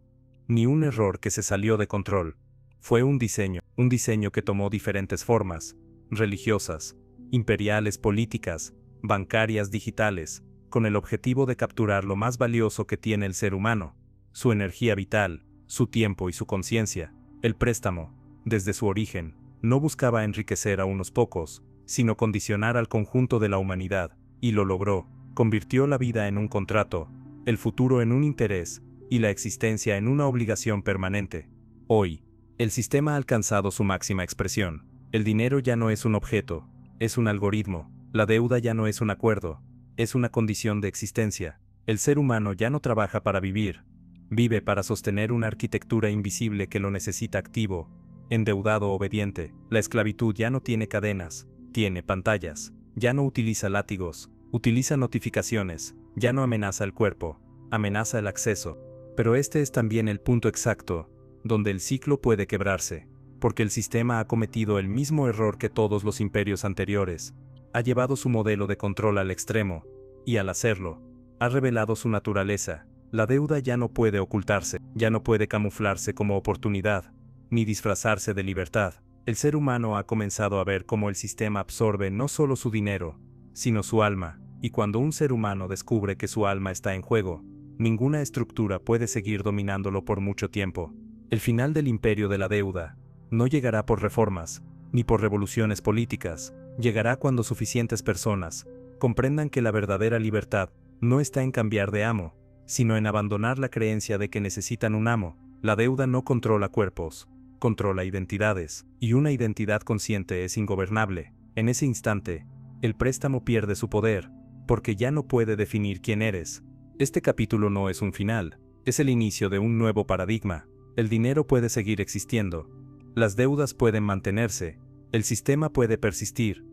ni un error que se salió de control. Fue un diseño que tomó diferentes formas: religiosas, imperiales, políticas, bancarias, digitales, con el objetivo de capturar lo más valioso que tiene el ser humano: su energía vital, su tiempo y su conciencia. El préstamo, desde su origen, no buscaba enriquecer a unos pocos, sino condicionar al conjunto de la humanidad, y lo logró. Convirtió la vida en un contrato, el futuro en un interés, y la existencia en una obligación permanente. Hoy, el sistema ha alcanzado su máxima expresión. El dinero ya no es un objeto, es un algoritmo. La deuda ya no es un acuerdo, es una condición de existencia. El ser humano ya no trabaja para vivir, vive para sostener una arquitectura invisible que lo necesita activo, endeudado, obediente. La esclavitud ya no tiene cadenas, tiene pantallas. Ya no utiliza látigos, utiliza notificaciones. Ya no amenaza el cuerpo, amenaza el acceso. Pero este es también el punto exacto donde el ciclo puede quebrarse, porque el sistema ha cometido el mismo error que todos los imperios anteriores. Ha llevado su modelo de control al extremo, y al hacerlo, ha revelado su naturaleza. La deuda ya no puede ocultarse, ya no puede camuflarse como oportunidad, ni disfrazarse de libertad. El ser humano ha comenzado a ver cómo el sistema absorbe no solo su dinero, sino su alma, y cuando un ser humano descubre que su alma está en juego, ninguna estructura puede seguir dominándolo por mucho tiempo. El final del imperio de la deuda no llegará por reformas, ni por revoluciones políticas. Llegará cuando suficientes personas comprendan que la verdadera libertad no está en cambiar de amo, sino en abandonar la creencia de que necesitan un amo. La deuda no controla cuerpos, controla identidades, y una identidad consciente es ingobernable. En ese instante, el préstamo pierde su poder, porque ya no puede definir quién eres. Este capítulo no es un final, es el inicio de un nuevo paradigma. El dinero puede seguir existiendo, las deudas pueden mantenerse, el sistema puede persistir,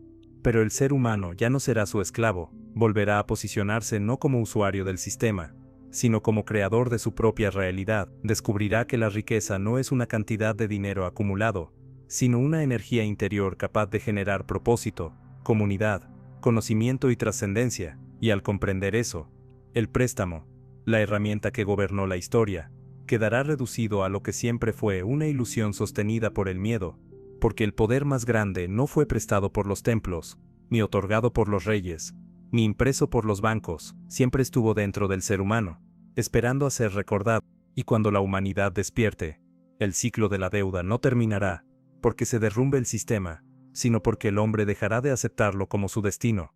pero el ser humano ya no será su esclavo. Volverá a posicionarse no como usuario del sistema, sino como creador de su propia realidad. Descubrirá que la riqueza no es una cantidad de dinero acumulado, sino una energía interior capaz de generar propósito, comunidad, conocimiento y trascendencia. Y al comprender eso, el préstamo, la herramienta que gobernó la historia, quedará reducido a lo que siempre fue: una ilusión sostenida por el miedo, porque el poder más grande no fue prestado por los templos, ni otorgado por los reyes, ni impreso por los bancos. Siempre estuvo dentro del ser humano, esperando a ser recordado. Y cuando la humanidad despierte, el ciclo de la deuda no terminará porque se derrumbe el sistema, sino porque el hombre dejará de aceptarlo como su destino.